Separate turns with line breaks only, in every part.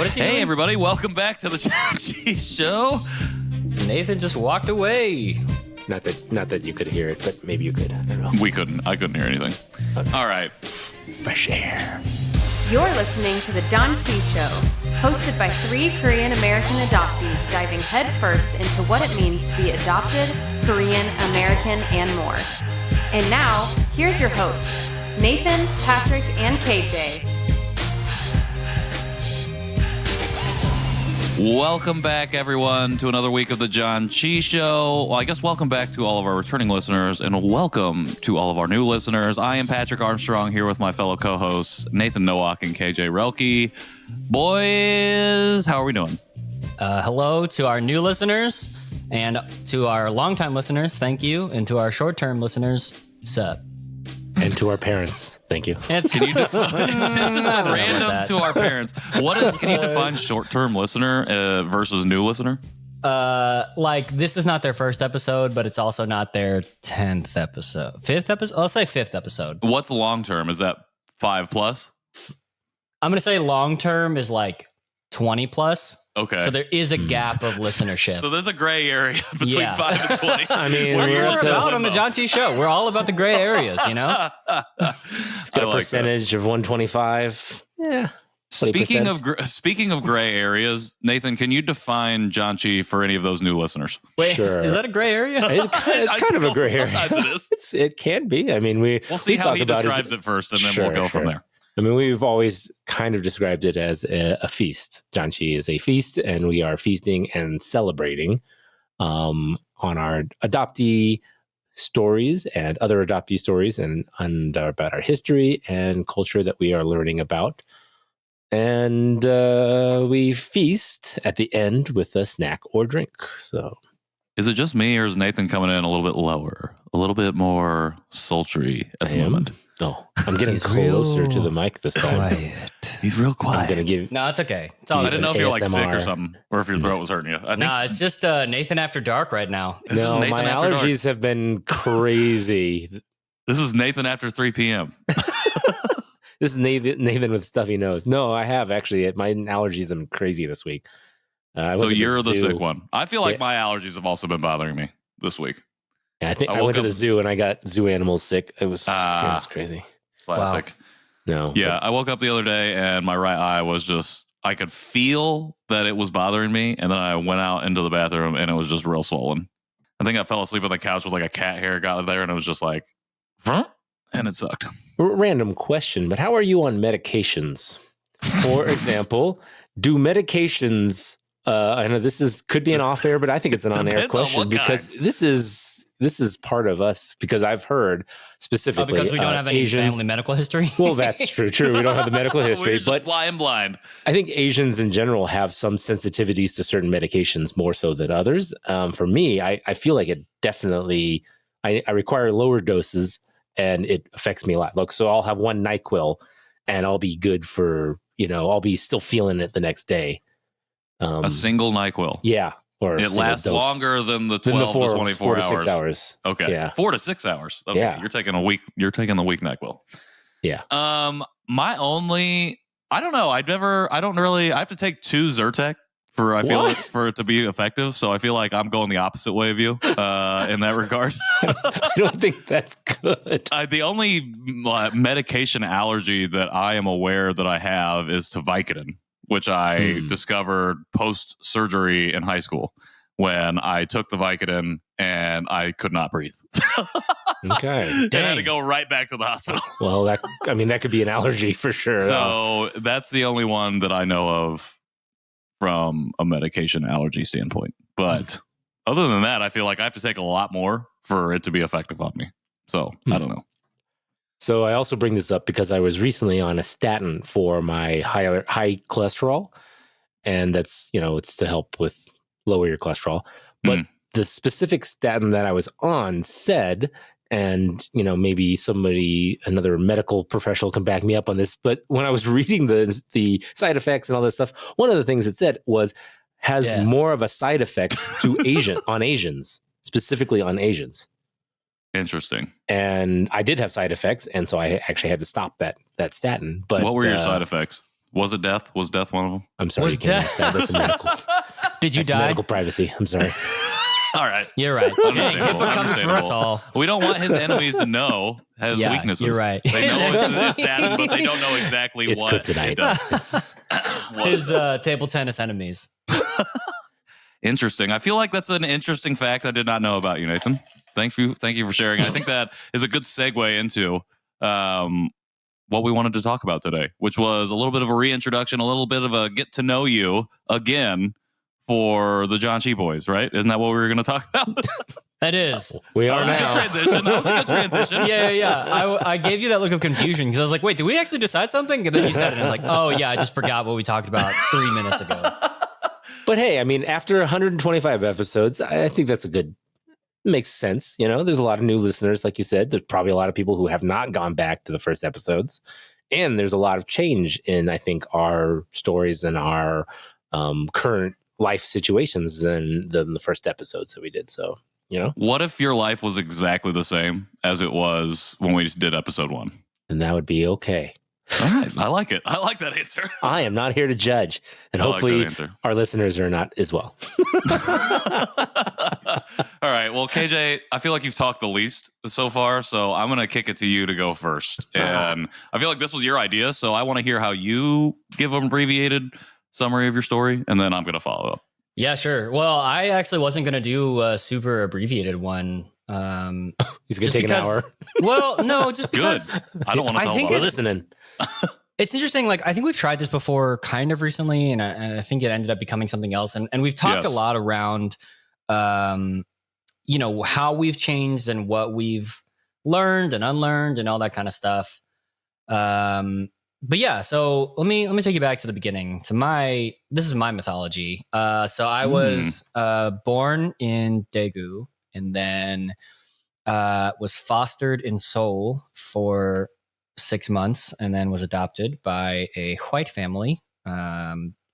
What is he doing?
Hey, everybody. Welcome back to the Janchi Show.
Nathan just walked away.
Not that you could hear it, but maybe you could. I don't know.
We couldn't. I couldn't hear anything.
Okay.
All right.
Fresh air.
You're listening to the Janchi Show, hosted by 3 Korean American adoptees diving headfirst into what it means to be adopted, Korean, American, and more. And now, here's your hosts, Nathan, Patrick, and KJ.
Welcome back, everyone, to another week of the Janchi Show. Well, I guess welcome back to all of our returning listeners, and welcome to all of our new listeners. I am Patrick Armstrong here with my fellow co-hosts, Nathan Nowak and KJ Relke. Boys, how are we doing?
Hello to our new listeners, and to our longtime listeners, thank you. And to our short-term listeners, sup.
And to our parents, thank you.
Can you define? It's just random to our parents. Can you define short-term listener versus new listener?
Like, this is not their first episode, but it's also not their 10th episode. 5th episode? I'll say 5th episode.
What's long-term? Is that 5+?
I'm going to say long-term is like 20+.
Okay.
So there is a gap of listenership.
So there's a gray area between 5 and 20.
I mean,
That's
we're
what we're about on the Janchi Show. We're all about the gray areas, you know?
It's got a percentage of 125. Yeah. 20%.
Speaking of gray areas, Nathan, can you define Janchi for any of those new listeners?
Wait,
Sure.
is that a gray area?
It's kind of a gray area.
Sometimes it is.
It can be. I mean,
We'll see how
talk
he
about
describes it first, and then we'll go from there.
I mean, we've always kind of described it as a feast. Janchi is a feast, and we are feasting and celebrating on our adoptee stories and other adoptee stories and about our history and culture that we are learning about. And we feast at the end with a snack or drink. So,
is it just me, or is Nathan coming in a little bit lower, a little bit more sultry at the moment?
Oh, I'm getting closer to the mic this time.
Quiet.
He's real quiet.
I'm going to give...
No, it's okay. It's all
I didn't know if you're like sick or
ASMR.
something, or if your throat was hurting you. I think
No, it's just Nathan After Dark right now.
this is
No,
Nathan
my
after dark.
allergies have been crazy.
This is Nathan after 3 p.m.
This is Nathan with stuffy nose. No, I have actually. My allergies have been crazy this week. I
So
went to
you're the
zoo.
sick one. I feel like
Yeah.
my allergies have also been bothering me this week.
Yeah, I think
I
I
woke
went to
up-
the zoo and I got zoo animals sick. It was crazy.
Classic.
No.
Yeah, I woke up the other day and my right eye was just, I could feel that it was bothering me. And then I went out into the bathroom and it was just real swollen. I think I fell asleep on the couch with like a cat hair got there and it was just like, huh? And it sucked.
Random question, but how are you on medications? For example, do medications? I know could be an off air, but I think it's an on air
Depends on
question
what
because this is part of us because I've heard specifically
because we don't have any
Asians.
family medical history.
Well, that's true. We don't have the medical
We're
history,
just
but
flying blind.
I think Asians in general have some sensitivities to certain medications more so than others. For me, I feel like it definitely, I require lower doses and it affects me a lot. Look, so I'll have one NyQuil and I'll be good for, I'll be still feeling it the next day.
A single NyQuil.
Yeah. Or
It lasts
dose.
longer than the
Than
12
the
to 24
4 to
hours.
6 hours.
Okay.
Yeah.
4 to 6 hours. Okay.
Yeah.
You're taking a week. You're taking the week NyQuil.
Yeah.
I don't know. I have to take 2 Zyrtec for it to be effective. So I feel like I'm going the opposite way of you in that regard.
I don't think that's good.
The only medication allergy that I am aware that I have is to Vicodin, which I discovered post-surgery in high school when I took the Vicodin and I could not breathe.
Okay.
And I had to go right back to the hospital.
Well, that could be an allergy for sure.
So that's the only one that I know of from a medication allergy standpoint. But other than that, I feel like I have to take a lot more for it to be effective on me. So I don't know.
So I also bring this up because I was recently on a statin for my high cholesterol, and that's, it's to help with lower your cholesterol. But the specific statin that I was on said, and maybe another medical professional can back me up on this, but when I was reading the side effects and all this stuff, one of the things it said was has more of a side effect to Asians, specifically on Asians.
Interesting.
And I did have side effects, and so I actually had to stop that statin. But
what were your side effects? Was it death? Was death one of them?
I'm sorry.
Was
You can't ask that. That's a medical.
Did you
That's
die?
medical privacy. I'm sorry.
All right.
You're right. Dang,
Understandable.
HIPAA comes for us all.
We don't want his enemies to know his
Yeah,
weaknesses.
you're right.
They know it's statin, but they don't know exactly
It's
what
kryptonite.
it does.
His table tennis enemies.
Interesting. I feel like that's an interesting fact I did not know about you, Nathan. Thank you for sharing. I think that is a good segue into what we wanted to talk about today, which was a little bit of a reintroduction, a little bit of a get to know you again for the Janchi Boys, right? Isn't that what we were going to talk about?
That is.
We are
That was a
now.
good transition. That was a good transition.
Yeah. I gave you that look of confusion because I was like, wait, did we actually decide something? And then you said it. And I was like, oh, yeah, I just forgot what we talked about 3 minutes ago.
But hey, I mean, after 125 episodes, I think that's a good. Makes sense. You know, there's a lot of new listeners, like you said. There's probably a lot of people who have not gone back to the first episodes. And there's a lot of change in, I think, our stories and our current life situations than the first episodes that we did. So, you know,
What if your life was exactly the same as it was when we did episode 1?
then that would be okay.
All right. I like it. I like that answer.
I am not here to judge. And
I like
hopefully
that answer.
our listeners are not as well.
All right. Well, KJ, I feel like you've talked the least so far, so I'm going to kick it to you to go first. And I feel like this was your idea, so I want to hear how you give an abbreviated summary of your story, and then I'm going to follow up.
Yeah, sure. Well, I actually wasn't going to do a super abbreviated one.
He's going to
Just
take an
because-
hour.
Well, no, just
Good.
because
I don't want to
I
tell
think
We're
about it.
listening.
it's interesting. Like, I think we've tried this before kind of recently, and I think it ended up becoming something else. And we've talked
Yes.
a lot around, how we've changed and what we've learned and unlearned and all that kind of stuff. But yeah, so let me take you back to the beginning. This is my mythology. So I was born in Daegu and then was fostered in Seoul for 6 months and then was adopted by a white family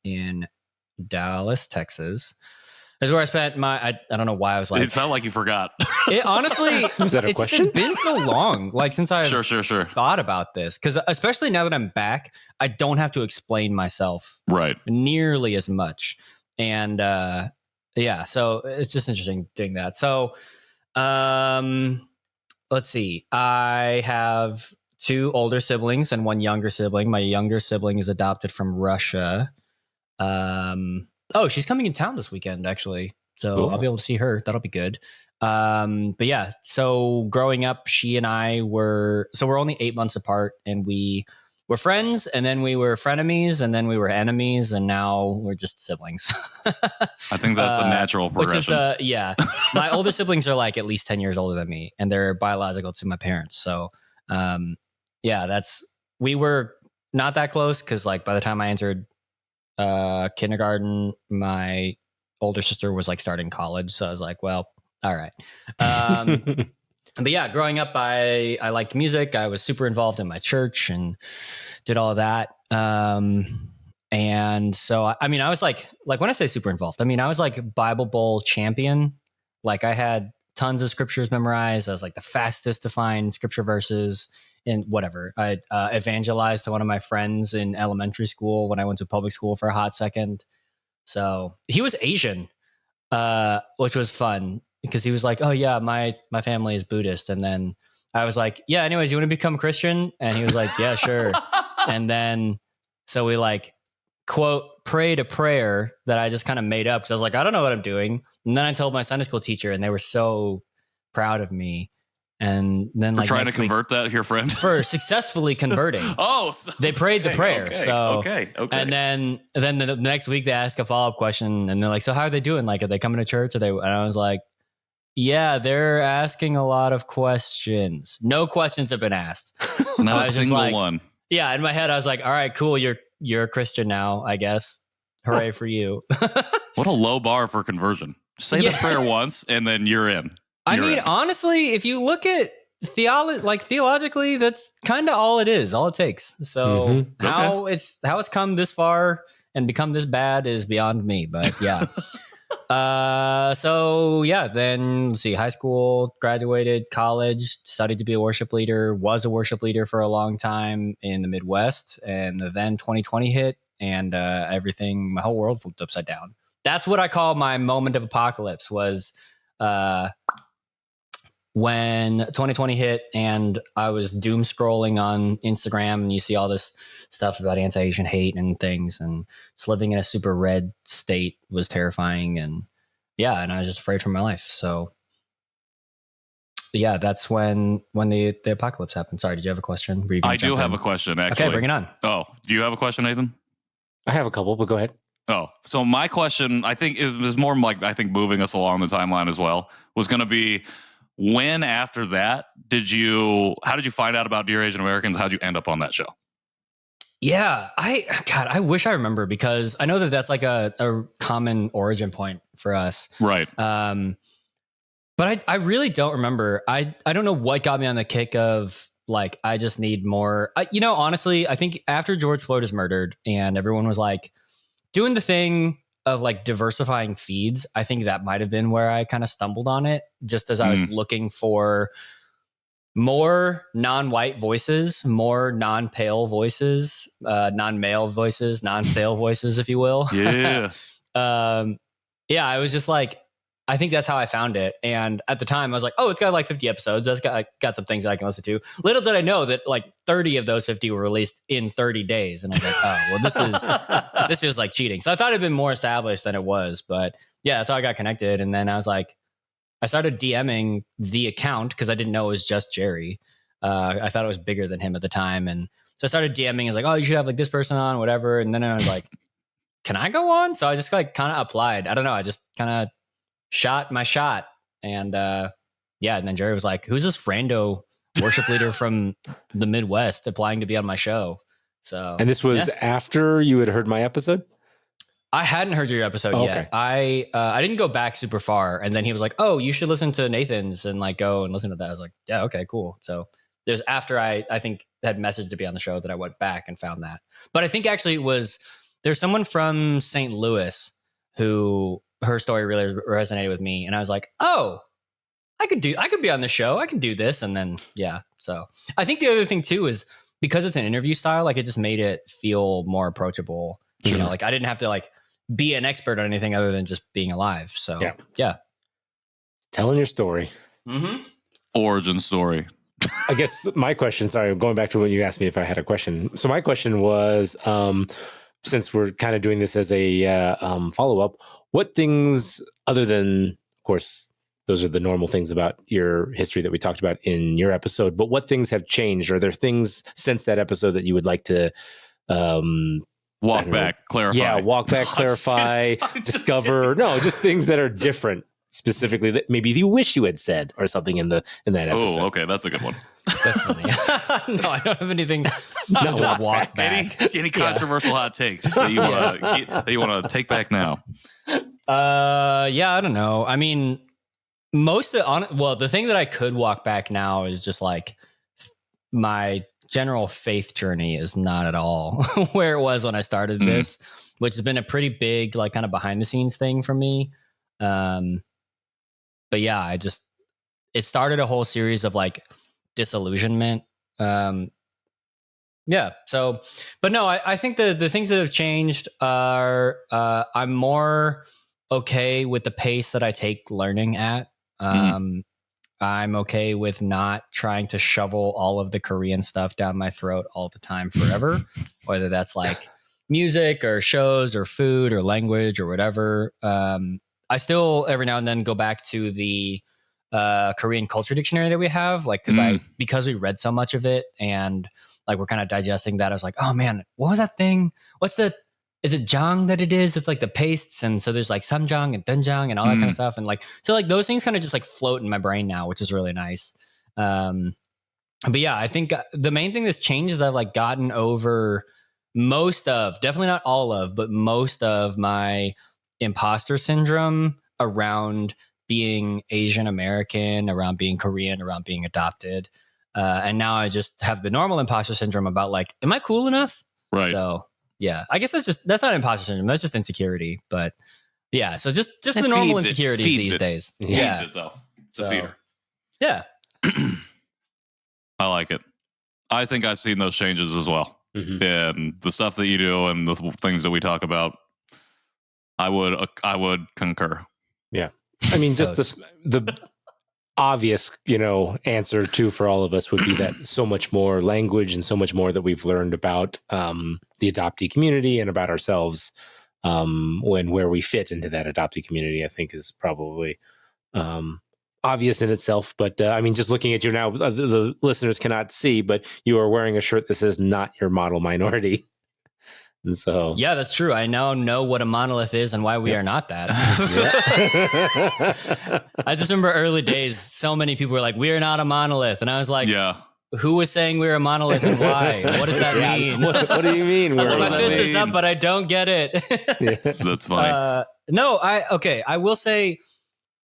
in Dallas, Texas. Is where I spent I don't know why I was like.
It sounded like you forgot.
It honestly,
Was that a question?
It's been so long, like since I've
Sure.
thought about this, because especially now that I'm back, I don't have to explain myself
Right.
nearly as much, and yeah, so it's just interesting doing that. So, let's see, I have 2 older siblings and 1 younger sibling. My younger sibling is adopted from Russia. Oh, she's coming in town this weekend, actually. So
Cool.
I'll be able to see her. That'll be good. But yeah, so growing up, she and I we're only 8 months apart, and we were friends, and then we were frenemies, and then we were enemies, and now we're just siblings.
I think that's a natural progression.
Which is, yeah. My older siblings are like at least 10 years older than me, and they're biological to my parents. So, yeah, we were not that close because like by the time I entered kindergarten, my older sister was like starting college, so I was like, well, all right. But yeah, growing up, I liked music. I was super involved in my church and did all of that. And so I mean, I was like when I say super involved, I mean I was like Bible Bowl champion. Like I had tons of scriptures memorized. I was like the fastest to find scripture verses. And whatever, I evangelized to one of my friends in elementary school when I went to public school for a hot second. So he was Asian, which was fun because he was like, "Oh yeah, my family is Buddhist." And then I was like, "Yeah, anyways, you want to become Christian?" And he was like, "Yeah, sure." And then so we like quote prayed a prayer that I just kind of made up because I was like, "I don't know what I'm doing." And then I told my Sunday school teacher, and they were so proud of me. And then
We're
like
trying to
next week-
convert that, your friend.
for successfully converting.
Oh, so,
They prayed the prayer.
Okay,
So
okay.
and then the next week they ask a follow-up question and they're like, so how are they doing? Like, are they coming to church? And I was like, yeah, they're asking a lot of questions. No questions have been asked. I
Not a
was just
single
like-
one.
Yeah, in my head I was like, all right, cool, you're a Christian now, I guess. Hooray for you.
What a low bar for conversion. Say this
Yeah.
prayer once and then you're in.
I
You're
mean,
in.
honestly, if you look at theologically, that's kind of all it is, all it takes. So
Mhm.
how it's come this far and become this bad is beyond me. But yeah. So yeah, then let's see, high school, graduated, college, studied to be a worship leader, was a worship leader for a long time in the Midwest. And then 2020 hit and everything, my whole world flipped upside down. That's what I call my moment of apocalypse was when 2020 hit and I was doom scrolling on Instagram and you see all this stuff about anti-Asian hate and things, and just living in a super red state was terrifying. And yeah, and I was just afraid for my life. So yeah, that's when the apocalypse happened. Sorry, did you have a question?
I do have a question, actually.
Okay, bring it on.
Oh, do you have a question, Nathan?
I have a couple, but go ahead.
Oh, so my question, I think it was more like, I think moving us along the timeline as well, was going to be, when after that how did you find out about Dear Asian Americans? How did you end up on that show?
Yeah, I wish I remember, because I know that that's like a common origin point for us.
Right.
But I really don't remember. I don't know what got me on the kick of like, I just need more. Honestly, I think after George Floyd is murdered and everyone was like doing the thing of like diversifying feeds, I think that might have been where I kind of stumbled on it, just as I was looking for more non-white voices, more non-pale voices, non-male voices, non-stale voices, if you will.
Yeah.
I was just like, I think that's how I found it. And at the time I was like, oh, it's got like 50 episodes. That's got some things that I can listen to. Little did I know that like 30 of those 50 were released in 30 days. And I was like, oh, well, this feels like cheating. So I thought it'd been more established than it was, but yeah, that's how I got connected. And then I was like, I started DMing the account because I didn't know it was just Jerry. I thought it was bigger than him at the time. And so I started DMing. I was like, oh, you should have like this person on, whatever. And then I was like, can I go on? So I just like kind of applied. I don't know. I just kind of shot my shot. And and then Jerry was like, who's this rando worship leader from the Midwest applying to be on my show? So,
and this was after you had heard my episode?
I hadn't heard your episode yet. I didn't go back super far. And then he was like, oh, you should listen to Nathan's and like go and listen to that. I was like, yeah, okay, cool. So there's after I think had messaged to be on the show that I went back and found that. But I think actually there's someone from St. Louis who her story really resonated with me. And I was like, oh, I could be on the show. I can do this. And then, yeah. So I think the other thing too is because it's an interview style, like it just made it feel more approachable. You know, like I didn't have to like be an expert on anything other than just being alive. So yeah.
Telling your story.
Mm-hmm.
Origin story.
I guess my question, sorry, going back to when you asked me if I had a question. So my question was, since we're kind of doing this as a follow-up, what things other than, of course, those are the normal things about your history that we talked about in your episode, but what things have changed? Are there things since that episode that you would like to
walk back, clarify?
Yeah, walk back, clarify, discover. No, just things that are different specifically that maybe you wish you had said or something in that episode.
Oh, okay, that's a good one.
That's funny. No, I don't have anything. Walk back.
Any controversial hot takes that you want to take back now?
I don't know. I mean, the thing that I could walk back now is just like my general faith journey is not at all where it was when I started this, which has been a pretty big, like kind of behind the scenes thing for me. But yeah, it started a whole series of like disillusionment. So, but no, I think the things that have changed are, I'm more okay with the pace that I take learning at. I'm okay with not trying to shovel all of the Korean stuff down my throat all the time forever, whether that's like music or shows or food or language or whatever. I still every now and then go back to the Korean culture dictionary that we have, like because we read so much of it and like we're kind of digesting that. I was like, oh man, what was that thing? Is it jang that it is? It's like the pastes. And so there's like samjang and doenjang and all that kind of stuff. And like, so like those things kind of just like float in my brain now, which is really nice. But yeah, I think the main thing that's changed is I've like gotten over definitely not all of, but most of my imposter syndrome around being Asian American, around being Korean, around being adopted. And now I just have the normal imposter syndrome about like, am I cool enough?
Right.
So yeah, I guess that's not imposter syndrome. That's just insecurity. But Yeah. So just
It
the normal
feeds it.
insecurities
Feeds
these
it.
days.
Feeds
Yeah.
it though. It's a
So,
feeder.
Yeah.
I like it. I think I've seen those changes as well.
Mhm.
And the stuff that you do and the things that we talk about, I would concur.
Yeah. I mean, just the obvious, answer too for all of us would be that so much more language and so much more that we've learned about the adoptee community and about ourselves where we fit into that adoptee community, I think is probably obvious in itself. But I mean, just looking at you now, the listeners cannot see, but you are wearing a shirt that says "Not Your Model Minority." And so,
yeah, that's true. I now know what a monolith is and why we are not that. I just remember early days, so many people were like, "We are not a monolith," and I was like,
Yeah.
Who was saying we were a monolith and why? What does that mean?
What do you mean?
I was like,
What
my
does that
fist is
mean?
up, but I don't get it.
That's funny.
No, I will say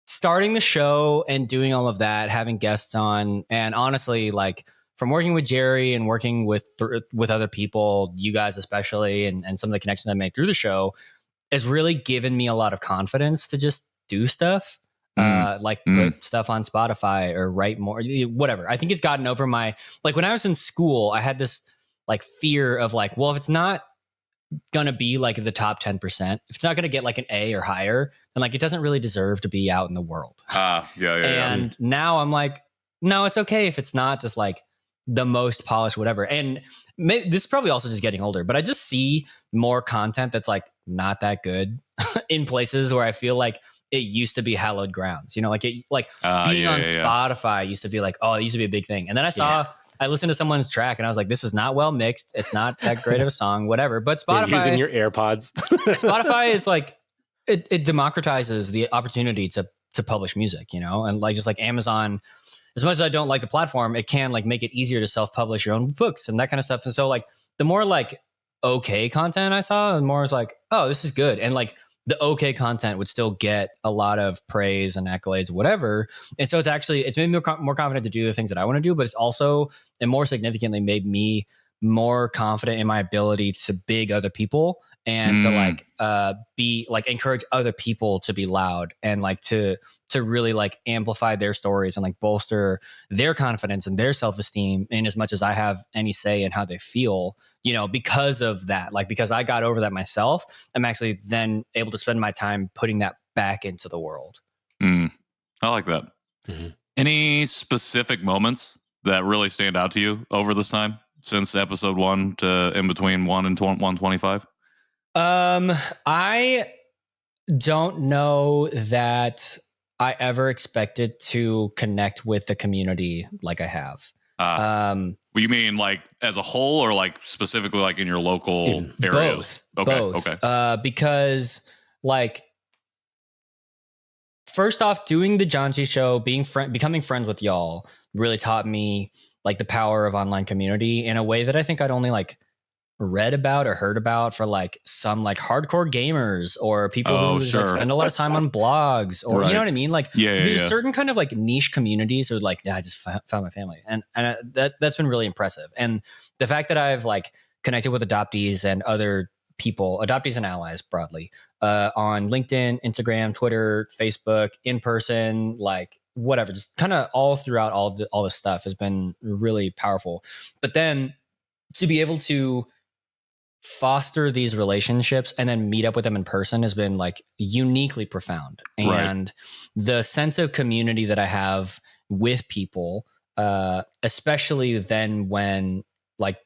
starting the show and doing all of that, having guests on, and honestly, like from working with Jerry and working with other people, you guys especially, and some of the connections I made through the show, has really given me a lot of confidence to just do stuff. Put stuff on Spotify or write more, whatever. I think it's gotten over my, like when I was in school, I had this like fear of like, well, if it's not gonna be like the top 10%, if it's not gonna get like an A or higher, then like it doesn't really deserve to be out in the world.
Yeah.
And now I'm like, no, it's okay if it's not just like the most polished, whatever. And this is probably also just getting older, but I just see more content that's like not that good in places where I feel like it used to be hallowed grounds, being on Spotify used to be like, oh, it used to be a big thing. And then I listened to someone's track and I was like, this is not well mixed. It's not that great of a song, whatever. But Spotify,
You're using your AirPods.
Spotify is like, it democratizes the opportunity to publish music, and like, just like Amazon, as much as I don't like the platform, it can like make it easier to self-publish your own books and that kind of stuff. And so like the more like okay content I saw, the more I was like, oh, this is good. And like the okay content would still get a lot of praise and accolades, whatever. And so it's made me more confident to do the things that I want to do, but it's also, and more significantly, made me more confident in my ability to big other people and to like be like encourage other people to be loud and like to really like amplify their stories and like bolster their confidence and their self-esteem in as much as I have any say in how they feel, because of that, like because I got over that myself, I'm actually then able to spend my time putting that back into the world.
I like that.
Mm-hmm. Any
specific moments that really stand out to you over this time since episode 1 to in between 1 and 125?
I don't know that I ever expected to connect with the community like I have.
You mean like as a whole or like specifically like in your local areas?
Both. Okay. Because like, first off, doing the Janchi Show, becoming friends with y'all really taught me like the power of online community in a way that I think I'd only like read about or heard about for like some like hardcore gamers or people who like, spend a lot of time on blogs or you know what I mean? Like there's certain kind of like niche communities or like, I just found my family. And that's been really impressive. And the fact that I've like connected with adoptees and other people, adoptees and allies broadly, on LinkedIn, Instagram, Twitter, Facebook, in person, like whatever, just kind of all throughout all this stuff has been really powerful. But then to be able to foster these relationships and then meet up with them in person has been like uniquely profound. And the sense of community that I have with people, especially then when like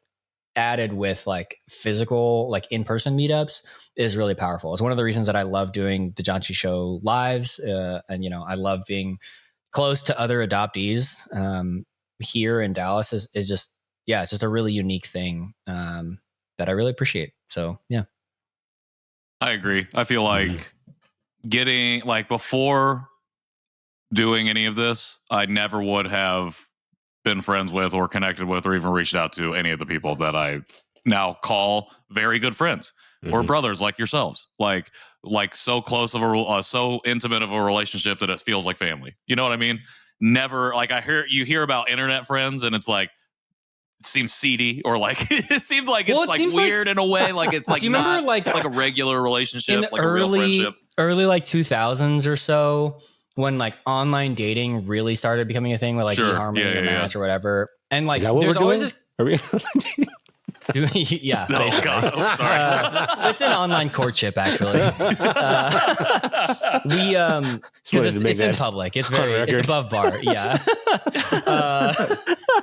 added with like physical, like in-person meetups, is really powerful. It's one of the reasons that I love doing the Janchi Show lives. And, I love being close to other adoptees here in Dallas is just, it's just a really unique thing that I really appreciate. So, yeah.
I agree. I feel like getting like before doing any of this, I never would have been friends with or connected with or even reached out to any of the people that I now call very good friends or brothers like yourselves. Like so close of so intimate of a relationship that it feels like family. You know what I mean? Never, like you hear about internet friends and it's like seems seedy or like it seemed like
Well,
it's
it
like
seems
weird in a way. Like it's like
do you remember
not
like
a regular relationship,
in the
like a real friendship.
early like 2000s or so, when like online dating really started becoming a thing with like
Sure.
eHarmony
Yeah,
or
yeah,
Match or whatever, and like
Is that what
there's
we're
always
doing?
this.
Are we?
Yeah,
Oh
basically.
God! Oh, sorry.
It's an online courtship, actually. We
Just
because
wanted to make
it's in
that
public. It's
on
very it's
record.
above bar. Yeah.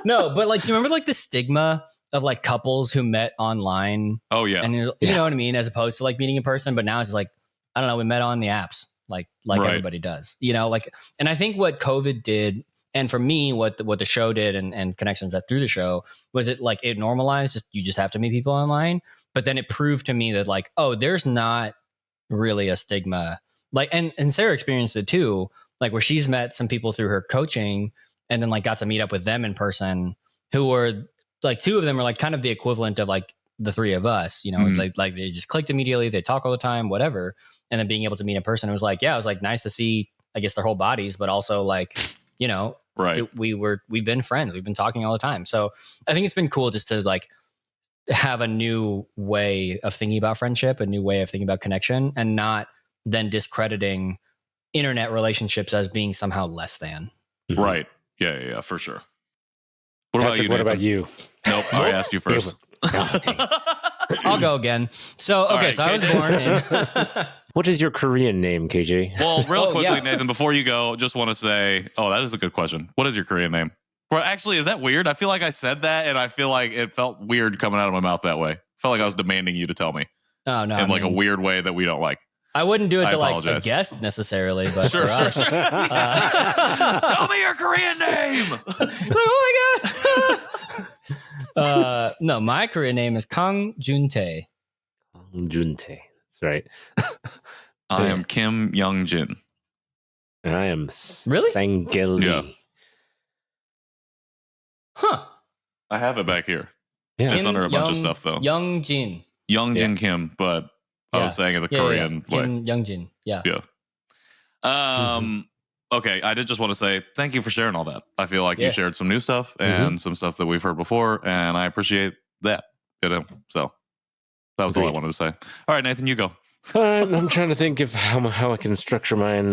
No, but like, do you remember like the stigma of like couples who met online?
Oh yeah.
And you know what I mean, as opposed to like meeting in person. But now it's like, I don't know, we met on the apps, like
Right.
everybody does. You know, like, and I think what COVID did. And for me, what the show did and connections that through the show was it like it normalized you just have to meet people online. But then it proved to me that like, oh, there's not really a stigma. Like, and Sarah experienced it too, like where she's met some people through her coaching and then like got to meet up with them in person who were like, two of them are like kind of the equivalent of like the three of us, you know,
Mhm.
like they just clicked immediately. They talk all the time, whatever. And then being able to meet in person, it was like, yeah, it was like nice to see, I guess, their whole bodies, but also like, you know,
Right.
we've been friends. We've been talking all the time. So I think it's been cool just to like have a new way of thinking about friendship, a new way of thinking about connection, and not then discrediting internet relationships as being somehow less than.
Right. Yeah, for sure. What
Patrick,
about
what
you?
about
Nathan?
you?
Nope. I already asked you first.
Oh, dang.
I'll go again. So, okay,
right,
so I was
KJ.
born in.
What is your Korean name, KJ?
Well, real
Oh,
quickly,
yeah.
Nathan, before you go, just want to say, that is a good question. What is your Korean name? Well, actually, is that weird? I feel like I said that, and I feel like it felt weird coming out of my mouth that way. I felt like I was demanding you to tell me
Oh, no.
in like a weird way that we don't like.
I wouldn't do it
I
to like a
apologize.
guest necessarily, but
Sure,
for us.
Tell me your Korean name.
Like, oh my God. No, my Korean name is Kang Juntae.
Juntae. That's right.
I am Kim Young-jin.
And I am
Really?
Sang-gil Lee.
Yeah.
Huh.
I have it back here.
Yeah.
It's under a bunch of stuff, though.
Young Jin.
Young-jin Kim, but I was saying it the Korean way.
Kim Young Jin. Yeah.
Okay, I did just want to say thank you for sharing all that. I feel like you
Yeah.
shared some new stuff and some stuff that we've heard before, and I appreciate that. You know, so that was all I
Agreed.
wanted to say. All right, Nathan, you go.
I'm trying to think of how I can structure mine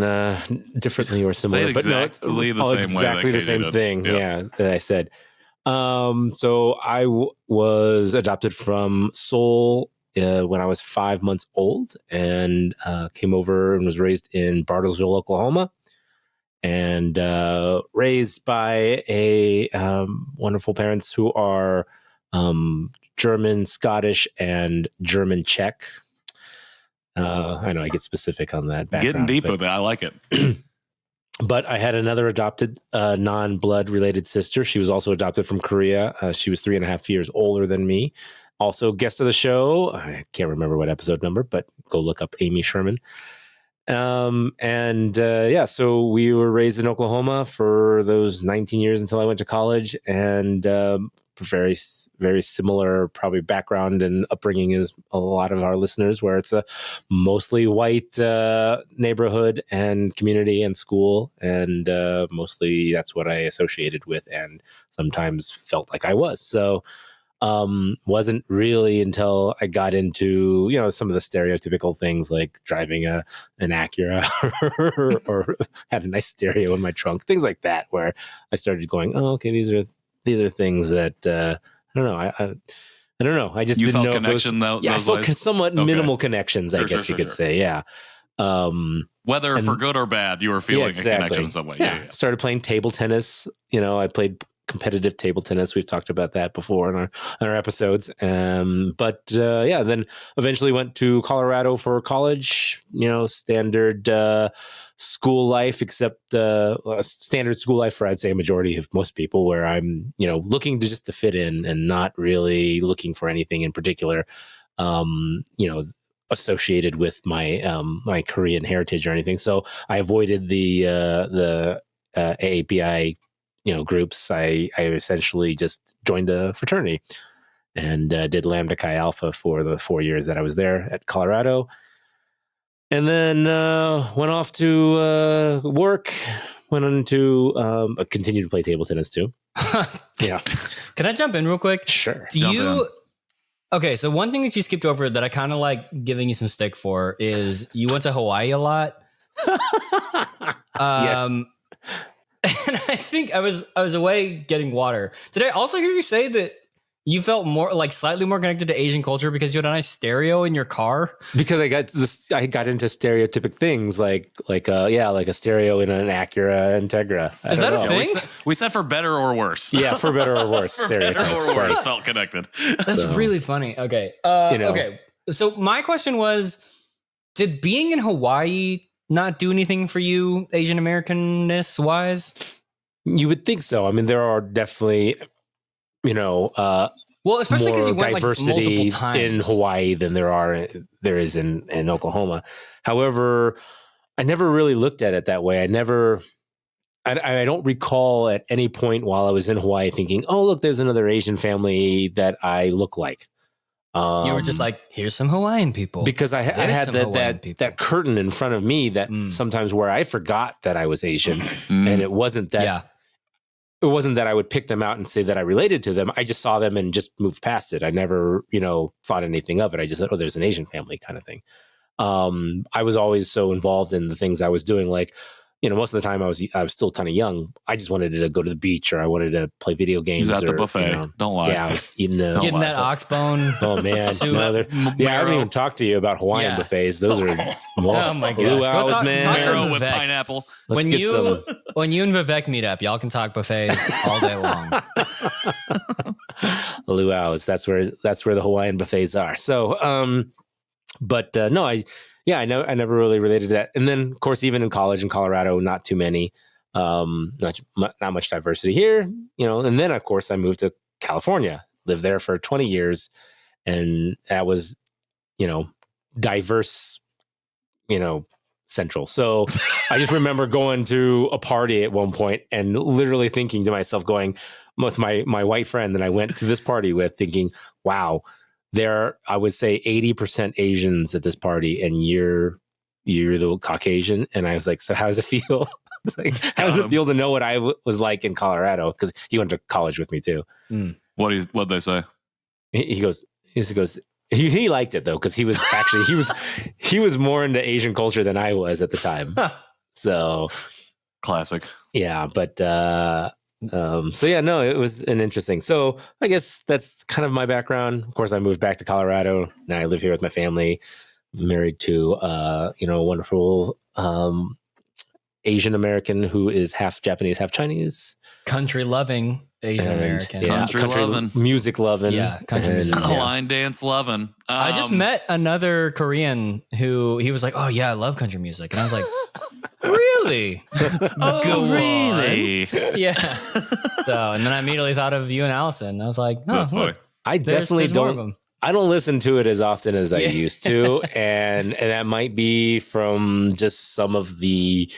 differently or similar.
it
but no,
exactly the
all
same way that
exactly the
KJ
same
did.
thing.
Yeah.
Yeah, that I said. So I was adopted from Seoul when I was 5 months old, and came over and was raised in Bartlesville, Oklahoma, and raised by a wonderful parents who are German, Scottish, and German Czech. I know I get specific on that background.
Getting deep
but-
with it. I like it.
But I had another adopted non-blood related sister. She was also adopted from Korea. She was 3.5 years older than me. Also guest of the show. I can't remember what episode number, but go look up Amy Sherman. So we were raised in Oklahoma for those 19 years until I went to college, and very, very similar probably background and upbringing as a lot of our listeners, where it's a mostly white neighborhood and community and school, and mostly that's what I associated with and sometimes felt like I was. So wasn't really until I got into, some of the stereotypical things like driving an Acura or had a nice stereo in my trunk, things like that, where I started going, oh, okay, these are things that I don't know. I don't know. I just
You
didn't
felt
know if
connection
those,
though.
I felt somewhat minimal connections, I guess you could say. Yeah.
Whether for good or bad, you were feeling a connection in some way. Yeah.
Started playing table tennis. I played competitive table tennis. We've talked about that before in our episodes. Then eventually went to Colorado for college. Standard school life, except standard school life for I'd say a majority of most people, where I'm looking to fit in and not really looking for anything in particular. Associated with my my Korean heritage or anything. So I avoided the AAPI groups. I essentially just joined a fraternity and did Lambda Chi Alpha for the 4 years that I was there at Colorado, and then went off to work. Went on to continue to play table tennis too. Yeah.
Can I jump in real quick?
Sure.
Okay, so one thing that you skipped over that I kind of like giving you some stick for is you went to Hawaii a lot.
Yes.
And I think I was away getting water. Did I also hear you say that you felt more like slightly more connected to Asian culture because you had a nice stereo in your car?
Because I got into stereotypic things like a stereo in an Acura Integra.
Is that a thing?
We said for better or worse.
Yeah, for better or worse.
For better
stereotypes,
or worse,
right.
felt connected.
That's really funny. Okay. Okay. So my question was, did being in Hawaii not do anything for you Asian Americanness wise?
You would think so. I mean, there are definitely,
Well, especially because
more
you went
diversity
like multiple times
in Hawaii than there is in Oklahoma. However, I never really looked at it that way. I don't recall at any point while I was in Hawaii thinking, "Oh, look, there's another Asian family that I look like."
You were just like, "Here's some Hawaiian people,"
because I had that curtain in front of me that sometimes where I forgot that I was Asian, and it wasn't that.
Yeah.
It wasn't that I would pick them out and say that I related to them. I just saw them and just moved past it. I never, thought anything of it. I just said, "Oh, there's an Asian family," kind of thing. I was always so involved in the things I was doing. Like, most of the time I was still kind of young. I just wanted to go to the beach or I wanted to play video games.
He's at the buffet. Don't lie.
Yeah, I was eating
getting that ox bone.
Oh man, I haven't even talked to you about Hawaiian buffets. Those are
oh my gosh,
man. With pineapple.
When you and Vivek meet up, y'all can talk buffets all day long.
Luau's. That's where the Hawaiian buffets are. So, no, I never really related to that. And then, of course, even in college in Colorado, not too many, not much diversity here, And then, of course, I moved to California, lived there for 20 years, and that was, diverse, central. So I just remember going to a party at one point and literally thinking to myself, going with my white friend that I went to this party with, thinking, "Wow, there, I would say 80% Asians at this party, and you're the Caucasian." And I was like, "So how does it feel?" It's like, how does it feel to know what I was like in Colorado? Because he went to college with me too.
What'd they say?
He goes. He liked it though, because he was actually he was more into Asian culture than I was at the time. So
classic.
Yeah, but so yeah, no, it was an interesting. So I guess that's kind of my background. Of course, I moved back to Colorado. Now I live here with my family. I'm married to a wonderful Asian American who is half Japanese, half Chinese.
Country loving Asian American.
Yeah,
country loving.
Music loving.
Yeah, country music.
Line dance loving.
I just met another Korean who he was like, "Oh yeah, I love country music," and I was like, "Really?
Oh, really?"
Yeah. So, and then I immediately thought of you and Allison. I was like, "No,
that's funny.
look,
I definitely
there's more of them."
I don't listen to it as often as I used to, and that might be from just some of the,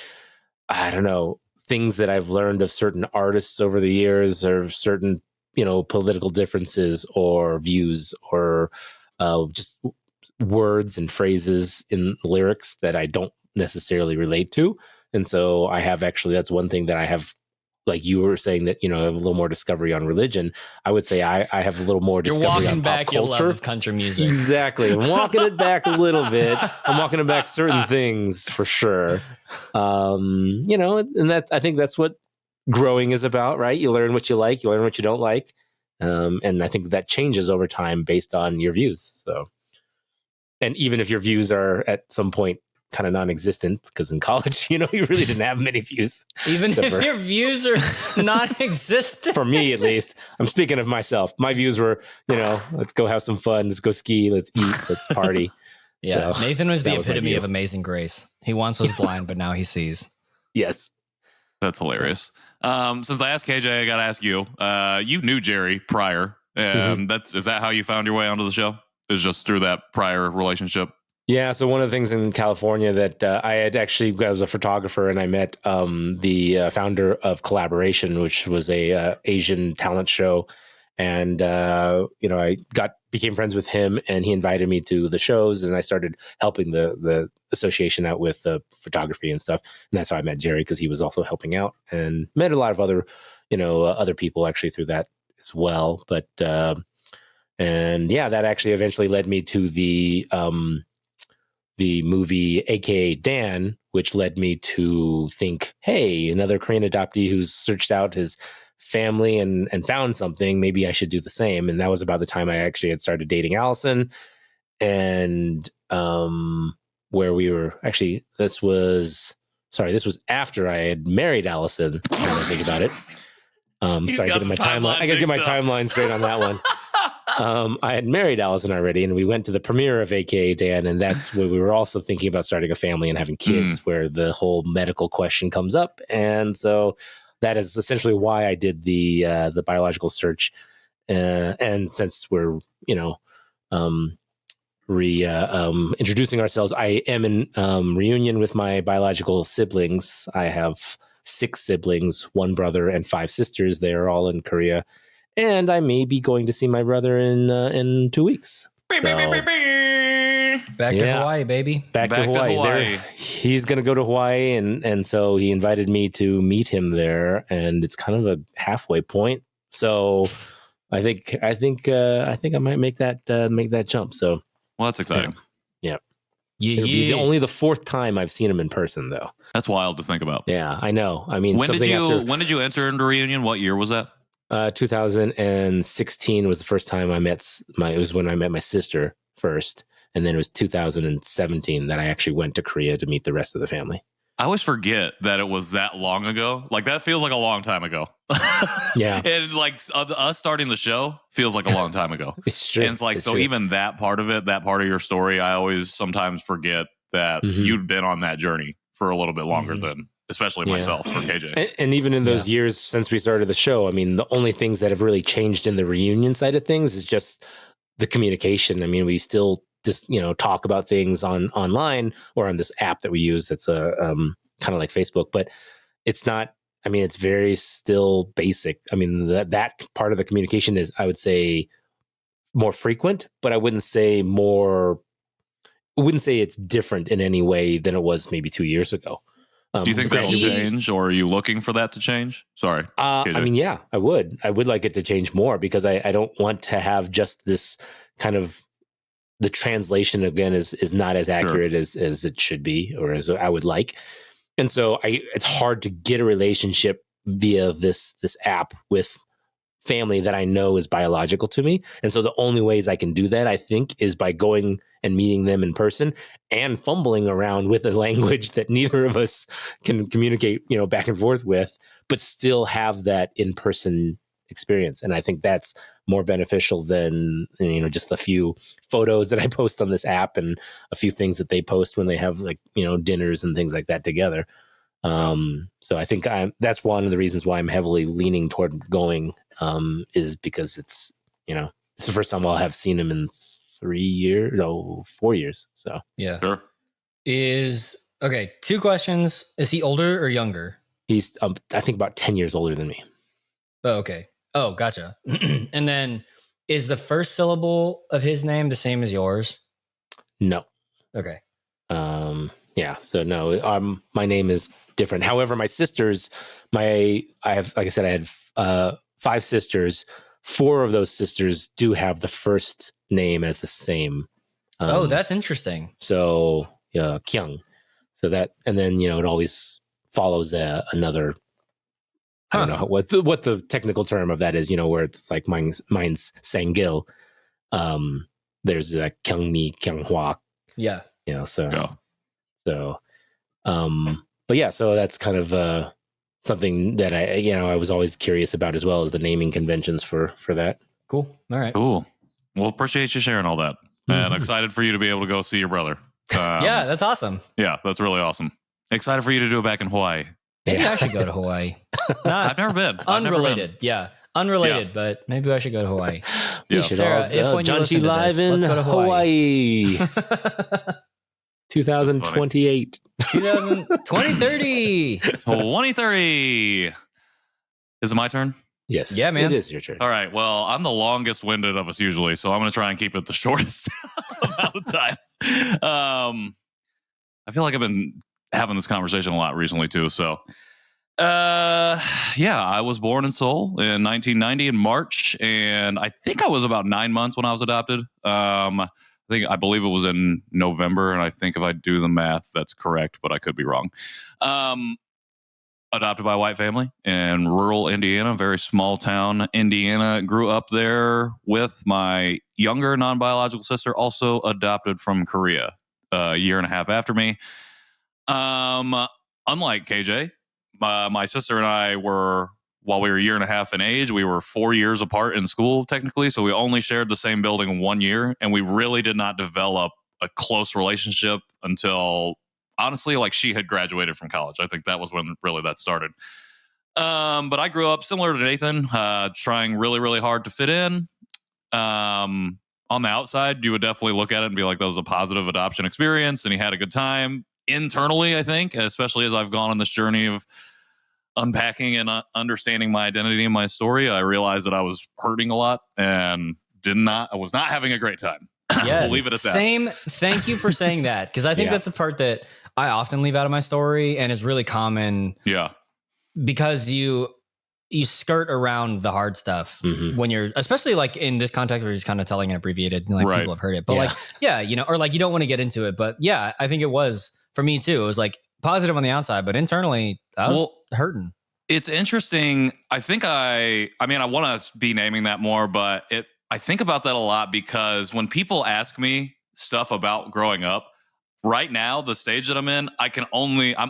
I don't know, things that I've learned of certain artists over the years, or certain, political differences or views, or just words and phrases in lyrics that I don't necessarily relate to. And so I have that's one thing that I have, like you were saying that, I have a little more discovery on religion. I would say I have a little more discovery on pop culture.
You're walking back your love of country music.
Exactly. I'm walking it back a little bit. I'm walking it back certain things for sure. And that, I think that's what growing is about, right? You learn what you like, you learn what you don't like. And I think that changes over time based on your views. So, and even if your views are at some point kind of non-existent, because in college, you really didn't have many views.
Even if your views are non-existent?
For me, at least. I'm speaking of myself. My views were, let's go have some fun. Let's go ski. Let's eat. Let's party.
Yeah.
So,
Nathan was the epitome of amazing grace. He once was blind, but now he sees.
Yes.
That's hilarious. Since I asked KJ, I got to ask you. You knew Jerry prior. Is that how you found your way onto the show? It was just through that prior relationship?
Yeah, so one of the things in California that I was a photographer, and I met the founder of Collaboration, which was a Asian talent show, and I became friends with him, and he invited me to the shows, and I started helping the association out with photography and stuff, and that's how I met Jerry, because he was also helping out, and met a lot of other other people actually through that as well. But and yeah, that actually eventually led me to the movie AKA Dan, which led me to think, hey, another Korean adoptee who's searched out his family and found something. Maybe I should do the same. And that was about the time I actually had started dating Allison. And where we were actually, this was after I had married Allison. When I think about it. Sorry, getting my timeline. I got to get my timeline straight on that one. I had married Allison already, and we went to the premiere of AKA Dan, and that's where we were also thinking about starting a family and having kids, where the whole medical question comes up. And so that is essentially why I did the biological search. And since we're, introducing ourselves, I am in reunion with my biological siblings. I have 6 siblings, 1 brother and 5 sisters. They are all in Korea. And I may be going to see my brother in 2 weeks.
Back to Hawaii, baby.
Back to Hawaii. He's going to go to Hawaii, and so he invited me to meet him there, and it's kind of a halfway point. So I think I might make that jump. So
that's exciting.
Yeah. It'll be only the 4th time I've seen him in person, though.
That's wild to think about.
Yeah, I know. I mean,
when did you enter into reunion? What year was that?
2016 was the first time I met it was when I met my sister first. And then it was 2017 that I actually went to Korea to meet the rest of the family.
I always forget that it was that long ago. Like, that feels like a long time ago.
Yeah.
And like us starting the show feels like a long time ago.
It's true.
And it's like, so true. Even that part of it, that part of your story, I always sometimes forget that you'd been on that journey for a little bit longer than especially myself or KJ.
And even in those years since we started the show, I mean, the only things that have really changed in the reunion side of things is just the communication. I mean, we still just, talk about things online or on this app that we use. That's a kind of like Facebook, but it's not, I mean, it's very still basic. I mean, that part of the communication is, I would say, more frequent, but I wouldn't say it's different in any way than it was maybe 2 years ago.
Do you think that'll change, or are you looking for that to change? Sorry.
I mean, yeah, I would. I would like it to change more, because I don't want to have just this kind of, the translation again is not as accurate as it should be, or as I would like. And so it's hard to get a relationship via this app with family that I know is biological to me. And so the only ways I can do that, I think, is by going and meeting them in person and fumbling around with a language that neither of us can communicate, back and forth with, but still have that in-person experience. And I think that's more beneficial than, just a few photos that I post on this app and a few things that they post when they have dinners and things like that together. So I think that's one of the reasons why I'm heavily leaning toward going, is because it's the first time I'll have seen him in 4 years. So
yeah.
Sure.
Okay, 2 questions. Is he older or younger?
He's, I think, about 10 years older than me.
Oh, okay. Oh, gotcha. And then is the first syllable of his name the same as yours?
No.
Okay.
Yeah. So no, my name is different. However, my sisters, I had 5 sisters. 4 of those sisters do have the first name as the same.
That's interesting.
So Kyung. So that, and then it always follows another. I don't know what the technical term of that is. Where it's like mine's Sangil. There's Kyung Mi, Kyung Hwa.
Yeah.
But yeah, so that's kind of something that I was always curious about, as well as the naming conventions for that.
Cool. All right.
Cool. Well, appreciate you sharing all that, and excited for you to be able to go see your brother.
Yeah, that's awesome.
Yeah, that's really awesome. Excited for you to do it back in Hawaii.
Maybe I should go to Hawaii.
I've never been.
Unrelated. Yeah. Unrelated, but maybe I should go to Hawaii.
Yeah.
Sarah, if when you listen
Janchi
to
live
this,
in
let's go to Hawaii.
2028.
2030.
2030. Is it my turn?
Yes.
Yeah, man.
It is your turn.
All right. Well, I'm the longest winded of us usually, so I'm going to try and keep it the shortest amount of time. I feel like I've been having this conversation a lot recently too. So Yeah, I was born in Seoul in 1990 in March, and I think I was about 9 months when I was adopted. I believe it was in November, and I think if I do the math, that's correct, but I could be wrong. Adopted by a white family in rural Indiana, very small town Indiana. Grew up there with my younger non-biological sister, also adopted from Korea, a year and a half after me. Unlike KJ, my sister and I were, while we were a year and a half in age, we were 4 years apart in school, technically. So we only shared the same building 1 year, and we really did not develop a close relationship until, honestly, like she had graduated from college. I think that was when really that started. But I grew up similar to Nathan, trying really, really hard to fit in. On the outside, you would definitely look at it and be like, that was a positive adoption experience, and he had a good time. Internally, I think, especially as I've gone on this journey of unpacking and understanding my identity and my story, I realized that I was hurting a lot and I was not having a great time.
Yes,
we'll leave it at that.
Same. Thank you for saying that, because I think that's a part that I often leave out of my story and is really common.
Yeah,
because you skirt around the hard stuff when you're, especially like in this context where you're just kind of telling an abbreviated, like people have heard it, but or like you don't want to get into it. But yeah, I think it was for me too. It was like positive on the outside, but internally I was hurting.
It's interesting. I think I want to be naming that more, but I think about that a lot because when people ask me stuff about growing up right now, the stage that I'm in, I'm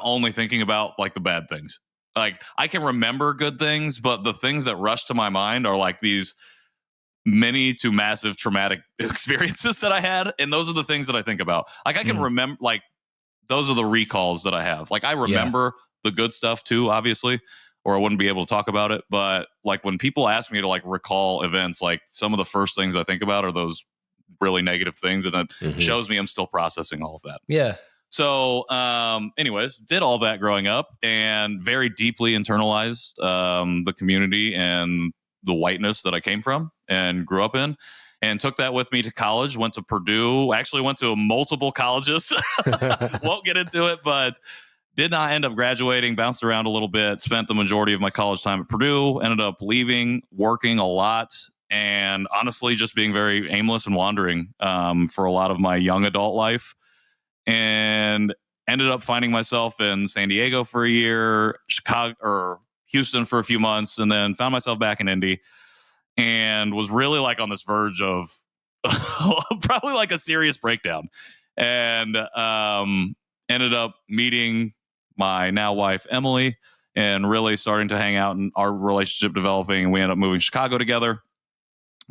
only thinking about like the bad things. Like I can remember good things, but the things that rush to my mind are like these mini to massive traumatic experiences that I had. And those are the things that I think about. Like I can remember, like those are the recalls that I have. Like I remember the good stuff too, obviously, or I wouldn't be able to talk about it. But like when people ask me to like recall events, like some of the first things I think about are those really negative things. And it shows me I'm still processing all of that.
Yeah.
So, anyways, did all that growing up and very deeply internalized the community and the whiteness that I came from and grew up in, and took that with me to college. Went to Purdue, actually went to multiple colleges. Won't get into it, but did not end up graduating, bounced around a little bit, spent the majority of my college time at Purdue, ended up leaving, working a lot, and honestly just being very aimless and wandering for a lot of my young adult life. And ended up finding myself in San Diego for a year, Chicago or Houston for a few months, and then found myself back in Indy and was really like on this verge of probably like a serious breakdown. And ended up meeting my now wife, Emily, and really starting to hang out and our relationship developing. And we ended up moving to Chicago together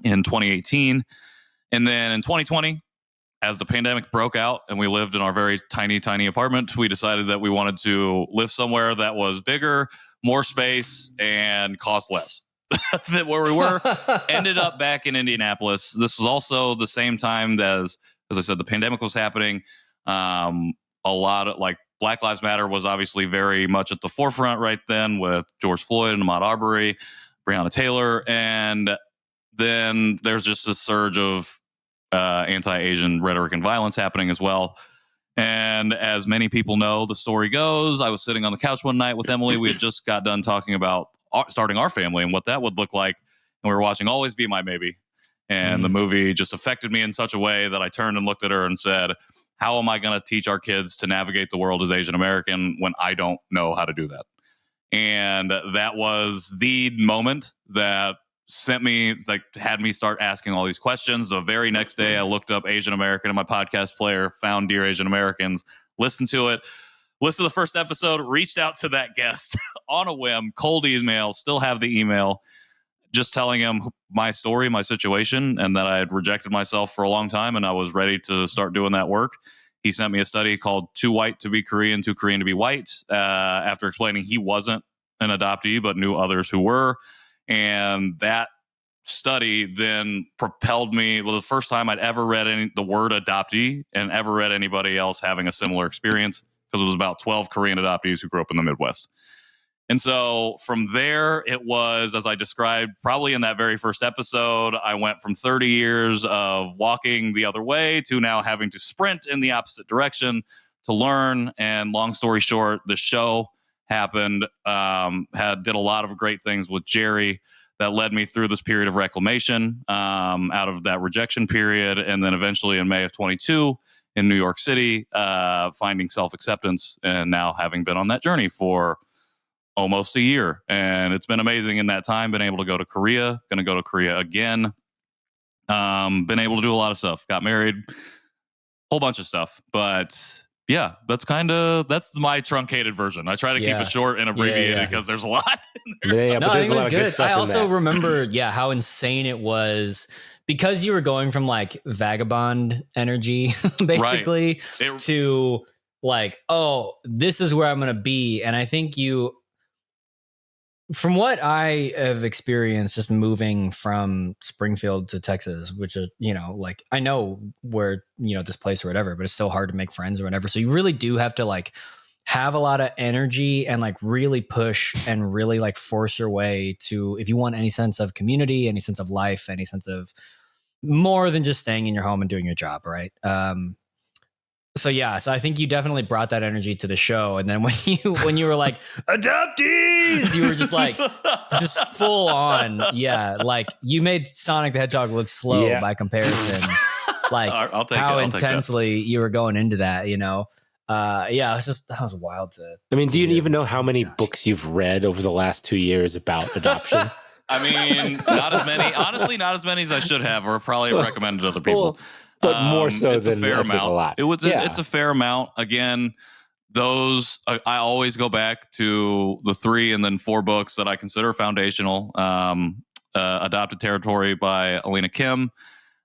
in 2018. And then in 2020, as the pandemic broke out and we lived in our very tiny apartment, we decided that we wanted to live somewhere that was bigger, more space, and cost less than where we were. Ended up back in Indianapolis. This was also the same time as I said, the pandemic was happening. A lot of like Black Lives Matter was obviously very much at the forefront right then with George Floyd and Ahmaud Arbery, Breonna Taylor. And then there's just a surge of anti-Asian rhetoric and violence happening as well. And as many people know, the story goes, I was sitting on the couch one night with Emily. We had just got done talking about starting our family and what that would look like. And we were watching Always Be My Maybe. And the movie just affected me in such a way that I turned and looked at her and said, how am I going to teach our kids to navigate the world as Asian American when I don't know how to do that? And that was the moment that had me start asking all these questions. The very next day, I looked up Asian American in my podcast player, found Dear Asian Americans, listened to it, listened to the first episode, reached out to that guest on a whim, cold email, still have the email, just telling him my story, my situation, and that I had rejected myself for a long time and I was ready to start doing that work. He sent me a study called Too White to Be Korean, Too Korean to Be White, after explaining he wasn't an adoptee, but knew others who were. And that study then propelled me. It was the first time I'd ever read the word adoptee and ever read anybody else having a similar experience, because it was about 12 Korean adoptees who grew up in the Midwest. And so from there, it was, as I described, probably in that very first episode, I went from 30 years of walking the other way to now having to sprint in the opposite direction to learn. And long story short, the show happened. Did a lot of great things with Jerry that led me through this period of reclamation, out of that rejection period, and then eventually in May of 22 in New York City, finding self-acceptance, and now having been on that journey for almost a year. And it's been amazing in that time. Been able to go to Korea, going to go to Korea again. Been able to do a lot of stuff. Got married, whole bunch of stuff. But yeah, that's my truncated version. I try to keep it short and abbreviated because there's a lot in there.
No, I think it was good. I also remember, how insane it was, because you were going from like vagabond energy, basically, to like, oh, this is where I'm going to be. And I think from what I have experienced, just moving from Springfield to Texas, which is, like, I know where, this place or whatever, but it's still hard to make friends or whatever. So you really do have to like have a lot of energy and like really push and really like force your way to, if you want any sense of community, any sense of life, any sense of more than just staying in your home and doing your job. Right. So I think you definitely brought that energy to the show. And then when you were like, adoptees, you were just like, just full on. Yeah. Like you made Sonic the Hedgehog look slow by comparison. Like how intensely you were going into that, it was that was wild to.
I mean, do you even know how many books you've read over the last 2 years about adoption?
I mean, not as many. Honestly, not as many as I should have, or probably recommended to other people.
But more so
it's
than
a fair amount.
A lot.
It's a fair amount. Again, those I always go back to the 3 and then 4 books that I consider foundational. Adopted Territory by Alina Kim,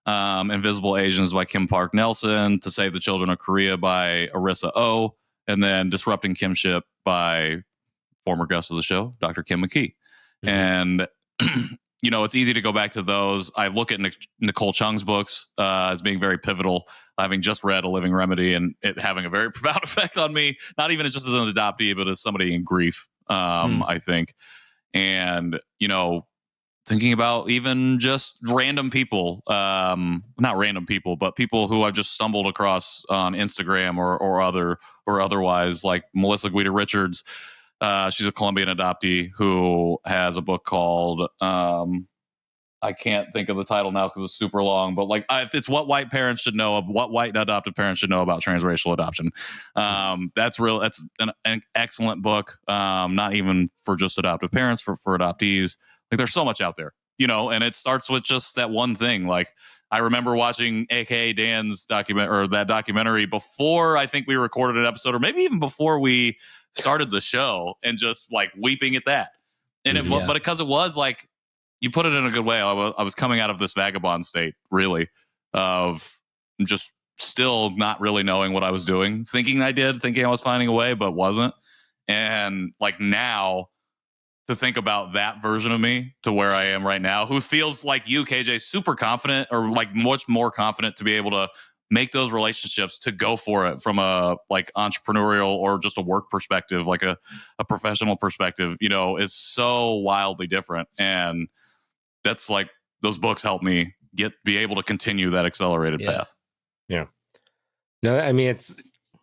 Invisible Asians by Kim Park Nelson, To Save the Children of Korea by Arissa Oh, and then Disrupting Kinship by former guest of the show, Dr. Kim McKee. Mm-hmm. And it's easy to go back to those. I look at Nicole Chung's books as being very pivotal, having just read A Living Remedy and it having a very profound effect on me, not even just as an adoptee, but as somebody in grief, I think. And, thinking about even just random people, not random people, but people who I've just stumbled across on Instagram or otherwise, like Melissa Guida Richards. She's a Colombian adoptee who has a book called, I can't think of the title now because it's super long, but like it's what white parents should know of what white adoptive parents should know about transracial adoption. That's an excellent book. Not even for just adoptive parents, for adoptees. Like there's so much out there, and it starts with just that one thing. Like I remember watching AKA Dan's documentary before I think we recorded an episode, or maybe even before we started the show, and just like weeping at that. And but because it was like, you put it in a good way. I was coming out of this vagabond state, really, of just still not really knowing what I was doing, thinking I was finding a way, but wasn't. And like now, to think about that version of me to where I am right now, who feels like you, KJ, super confident, or like much more confident to be able to make those relationships, to go for it from a like entrepreneurial or just a work perspective, like a professional perspective, is so wildly different. And that's like, those books help me be able to continue that accelerated path.
Yeah. No, I mean,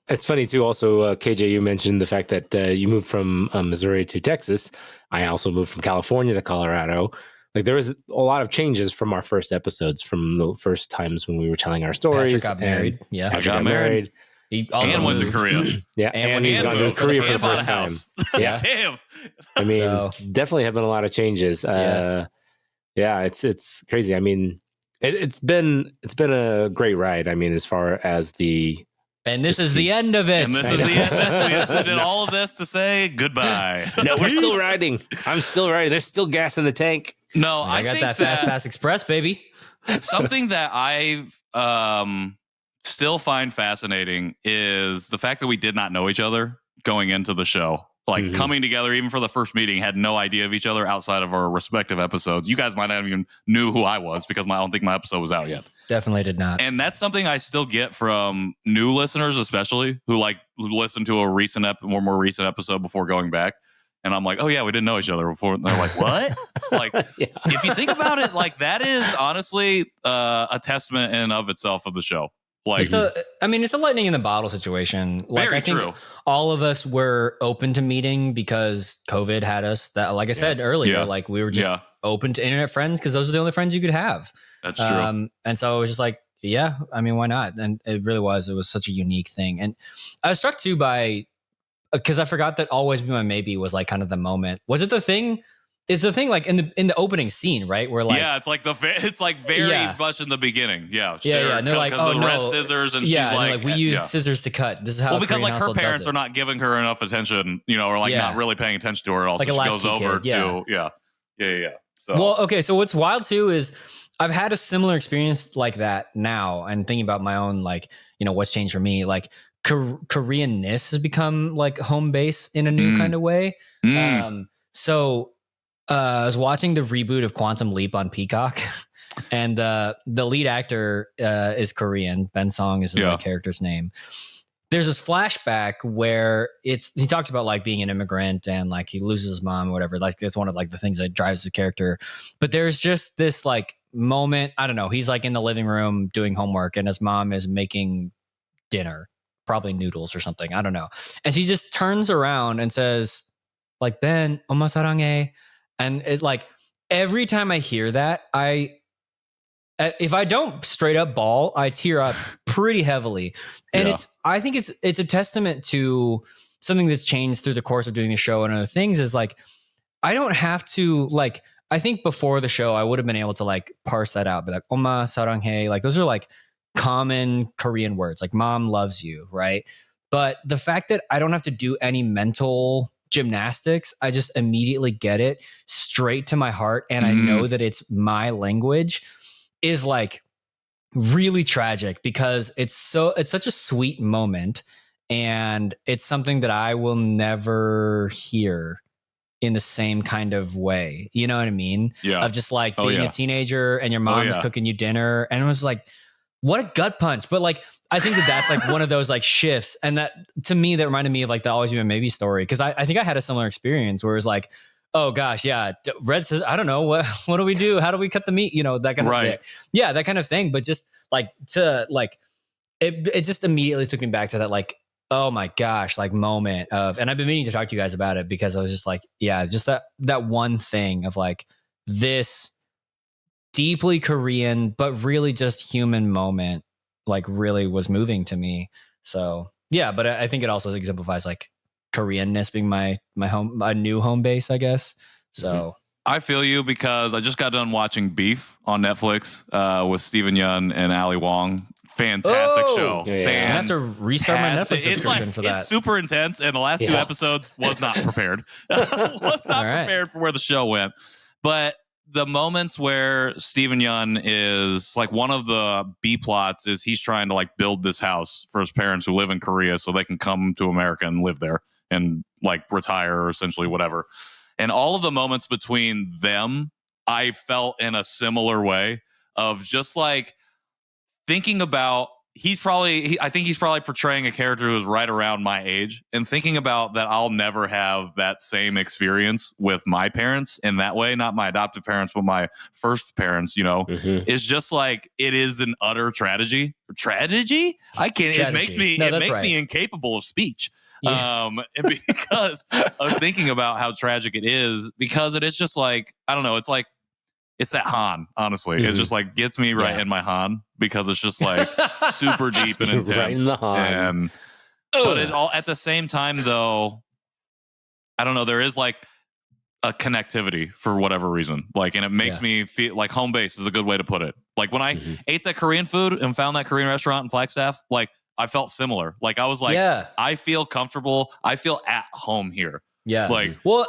it's funny too. Also, KJ, you mentioned the fact that you moved from Missouri to Texas. I also moved from California to Colorado. Like there was a lot of changes from our first episodes, from the first times when we were telling our stories.
Patrick got married. Yeah,
Patrick got married.
He also went to Korea.
And he's gone to Korea for the first time. Yeah,
damn.
I mean, definitely have been a lot of changes. It's crazy. I mean, it's been a great ride. I mean, as far as
and this is the end of it.
And this is the end. We did all of this to say goodbye.
No, we're still riding. I'm still riding. There's still gas in the tank.
No,
I got that Fast Pass Express, baby.
Something that I've still find fascinating is the fact that we did not know each other going into the show. Like coming together, even for the first meeting, had no idea of each other outside of our respective episodes. You guys might not even knew who I was because I don't think my episode was out yet.
Definitely did not.
And that's something I still get from new listeners, especially who listen to a more recent episode before going back. And I'm like, oh yeah, we didn't know each other before. And they're like, what? Like, if you think about it, like that is honestly a testament in of itself of the show. Like,
it's a lightning in the bottle situation. Like,
very
I think
true.
all of us were open to meeting because COVID had us. That, like I said earlier, like we were just open to internet friends because those are the only friends you could have.
That's true.
And so it was just like, yeah, I mean, why not? And it really was. It was such a unique thing. And I was struck too by, because I forgot that Always Be My Maybe was like kind of the moment. Was it the thing? It's the thing like in the opening scene, right? Where like,
it's like very much in the beginning. Yeah.
And they're like, oh,
the
no.
red scissors. And she's like,
we use scissors to cut. This is how,
because like her parents are not giving her enough attention, or like not really paying attention to her. Also, like she goes over to, So,
well, okay. So what's wild too is I've had a similar experience like that now, and thinking about my own, like, what's changed for me, like Koreanness has become like home base in a new kind of way. So I was watching the reboot of Quantum Leap on Peacock, and the lead actor is Korean. Ben Song is his like, character's name. There's this flashback where he talks about like being an immigrant and like he loses his mom or whatever. Like it's one of like the things that drives his character. But there's just this like moment. I don't know. He's like in the living room doing homework and his mom is making dinner, probably noodles or something. I don't know. And she just turns around and says like, Ben, 엄마 사랑해. And it's like every time I hear that, if I don't straight up bawl, I tear up pretty heavily. And I think it's a testament to something that's changed through the course of doing the show and other things is like, I don't have to like, I think before the show, I would have been able to like parse that out, be like, 엄마 사랑해. Like those are like common Korean words, like mom loves you, right? But the fact that I don't have to do any mental gymnastics, I just immediately get it straight to my heart. And I know that it's my language is like really tragic because it's such a sweet moment. And it's something that I will never hear in the same kind of way. You know what I mean?
Yeah.
Of just like being a teenager and your mom's cooking you dinner. And it was like, what a gut punch. But like, I think that's like one of those like shifts. And that to me, that reminded me of like the Always Be My Maybe story. Cause I think I had a similar experience where it was like, oh gosh, yeah. Red says, I don't know, what do we do? How do we cut the meat? That kind of thing. Yeah, that kind of thing. But just like to like, it just immediately took me back to that like, oh my gosh, like moment of, and I've been meaning to talk to you guys about it because I was just like, yeah, just that one thing of like this deeply Korean, but really just human moment, like really was moving to me. So yeah, but I think it also exemplifies like Koreanness being my home, a new home base, I guess. So
I feel you because I just got done watching Beef on Netflix with Steven Yeun and Ali Wong. Fantastic show.
Yeah. I have to restart my Netflix subscription for that.
It's super intense, and the last two episodes was not prepared. Prepared for where the show went. But the moments where Steven Yeun is like, one of the B plots is he's trying to like build this house for his parents who live in Korea so they can come to America and live there and like retire or essentially whatever. And all of the moments between them, I felt in a similar way of just like thinking about, I think he's probably portraying a character who's right around my age and thinking about that I'll never have that same experience with my parents in that way, not my adoptive parents, but my first parents, It's just like, it is an utter tragedy. I can't, it makes me me incapable of speech. Because of thinking about how tragic it is, because it is just like, I don't know, it's like, it's that Han, honestly. It just like gets me right in my Han because it's just like super deep and intense.
Right in the Han.
But it all at the same time, though, I don't know, there is like a connectivity for whatever reason. Like, and it makes me feel like home base is a good way to put it. Like when I ate that Korean food and found that Korean restaurant in Flagstaff, like I felt similar. Like I was like, I feel comfortable. I feel at home here.
Yeah.
Like,
well,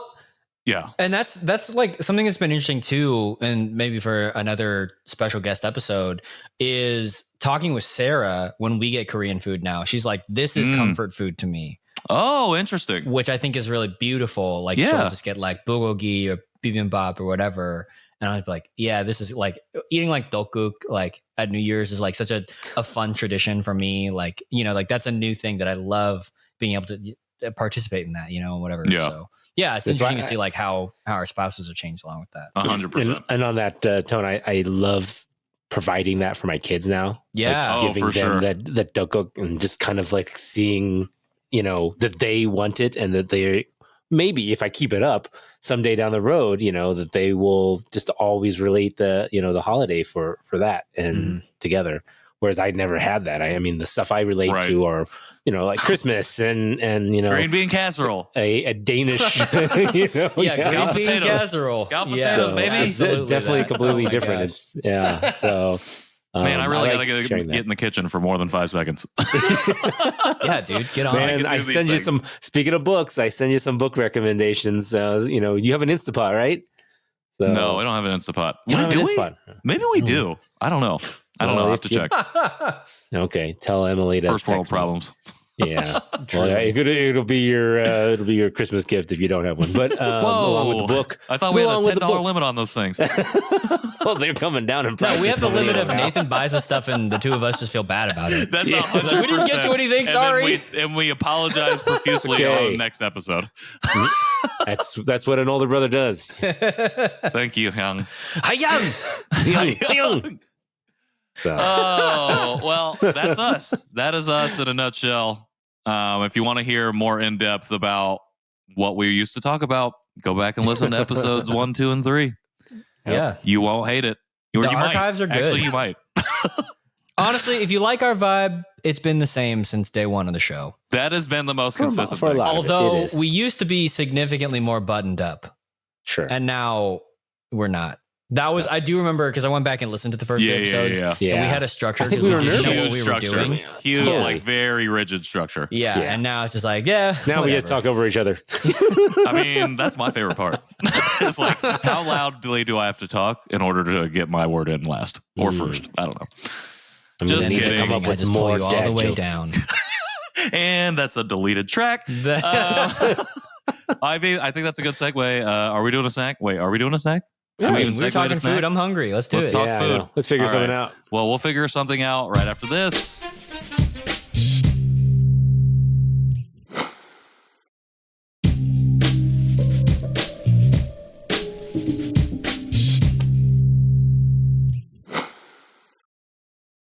yeah.
And that's like something that's been interesting too, and maybe for another special guest episode, is talking with Sarah when we get Korean food now. She's like, this is comfort food to me.
Oh, interesting.
Which I think is really beautiful. Like she'll just get like bulgogi or bibimbap or whatever. And I was like, yeah, this is like eating like dokguk like at New Year's is like such a fun tradition for me. Like, like that's a new thing that I love being able to participate in that, whatever.
Yeah.
So yeah, it's interesting to see like how our spouses have changed along with that.
100%.
And on that tone, I love providing that for my kids now.
Yeah.
Like, giving
for
them
sure.
that dokok and just kind of like seeing, that they want it and that they maybe if I keep it up someday down the road, that they will just always relate the holiday for that and together. Whereas I never had that. I mean, the stuff I relate to are, like Christmas and
green bean casserole,
a Danish,
Yeah, green bean
potatoes.
casserole.
Scalloped
Yeah,
potatoes, baby.
It's
absolutely
definitely
that.
completely
Oh my
different.
gosh.
So
Man, I really
like
gotta
sharing
get in the kitchen for more than 5 seconds.
Yeah, dude, get on.
Man, I
do these
send you
things.
speaking of books, I send you some book recommendations. You have an Instapot, right? So,
No, I don't have an Instapot.
You don't have
Do
an
we?
Instapot?
Maybe we do. I don't know. I don't know. I have to check.
Okay, tell Emily to
First world
text me.
problems.
Yeah, well, yeah, it'll be your Christmas gift if you don't have one. But along with the book,
I thought we had a
along with
$10
the book.
limit on those things.
Well, they're coming down in price.
No, we have the limit of Nathan buys us stuff and the two of us just feel bad about it.
That's
Yeah.
100%.
Like, we didn't get you anything,
And then
sorry.
we apologize profusely
Okay.
on the next episode.
That's what an older brother does.
Thank you, Hyung.
So,
Oh, well, that's us. That is us in a nutshell. If you want to hear more in depth about what we used to talk about, go back and listen to episodes 1, 2, and 3.
Yeah.
You won't hate it. Or
The
you might.
archives are good.
Actually, you might.
Honestly, if you like our vibe, it's been the same since day one of the show.
That has been the most
For a
consistent
for a
thing.
lot. It
Although
is.
we used to be significantly more buttoned up,
sure.
and now we're not. That was I do remember because I went back and listened to the first two
Yeah.
And we had a structure.
I think
'cause
we were
didn't know
nervous.
what we
Huge
were
structure.
doing.
Huge,
Totally.
like very rigid structure.
Yeah,
Yeah.
and now it's just like now
Now we just talk over each other.
I mean, that's my favorite part. It's like, how loudly do I have to talk in order to get my word in last or first? I don't know.
I mean,
Just
I need to
kidding.
come up
I
with
just pull
more
you all
dad
the way
jokes.
down.
And that's a deleted track. I mean, I think that's a good segue. Are we doing a snack? Wait, are we doing a snack?
Yeah,
Should we
we
even
were
segue
talking
to snack?
food. I'm hungry. Let's do
Let's
it.
talk
I
food.
know. Let's figure
All
something
right.
out.
Well, we'll figure something out right after this.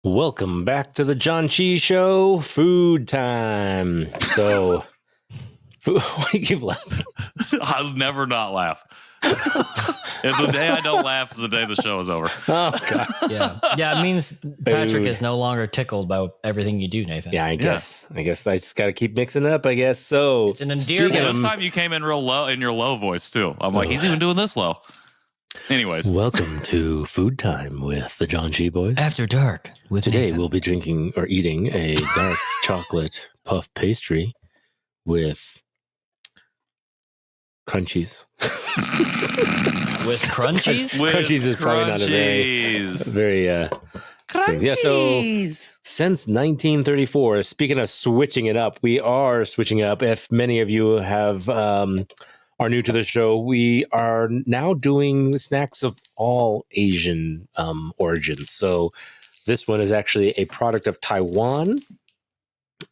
Welcome back to the Janchi Show. Food time. So, why do you keep laughing?
I'll never not laugh. If the day I don't laugh is the day the show is over.
Oh God.
Yeah. It means Patrick
Food.
is no longer tickled by everything you do, Nathan.
Yeah, I guess I just got to keep mixing it up. I guess so.
It's an endearment.
speaking
This
of-
time you came in real low in your low voice too. I'm like, he's even doing this low. Anyways,
Welcome to Food Time with the Janchi Boys.
After dark with
Today
Nathan.
we'll be drinking or eating a dark chocolate puff pastry with crunchies.
with crunchies.
with
Crunchies is probably not a very thing. Yeah, so since 1934, speaking of switching it up, we are switching up. If many of you have are new to the show, we are now doing snacks of all Asian origins. So this one is actually a product of Taiwan,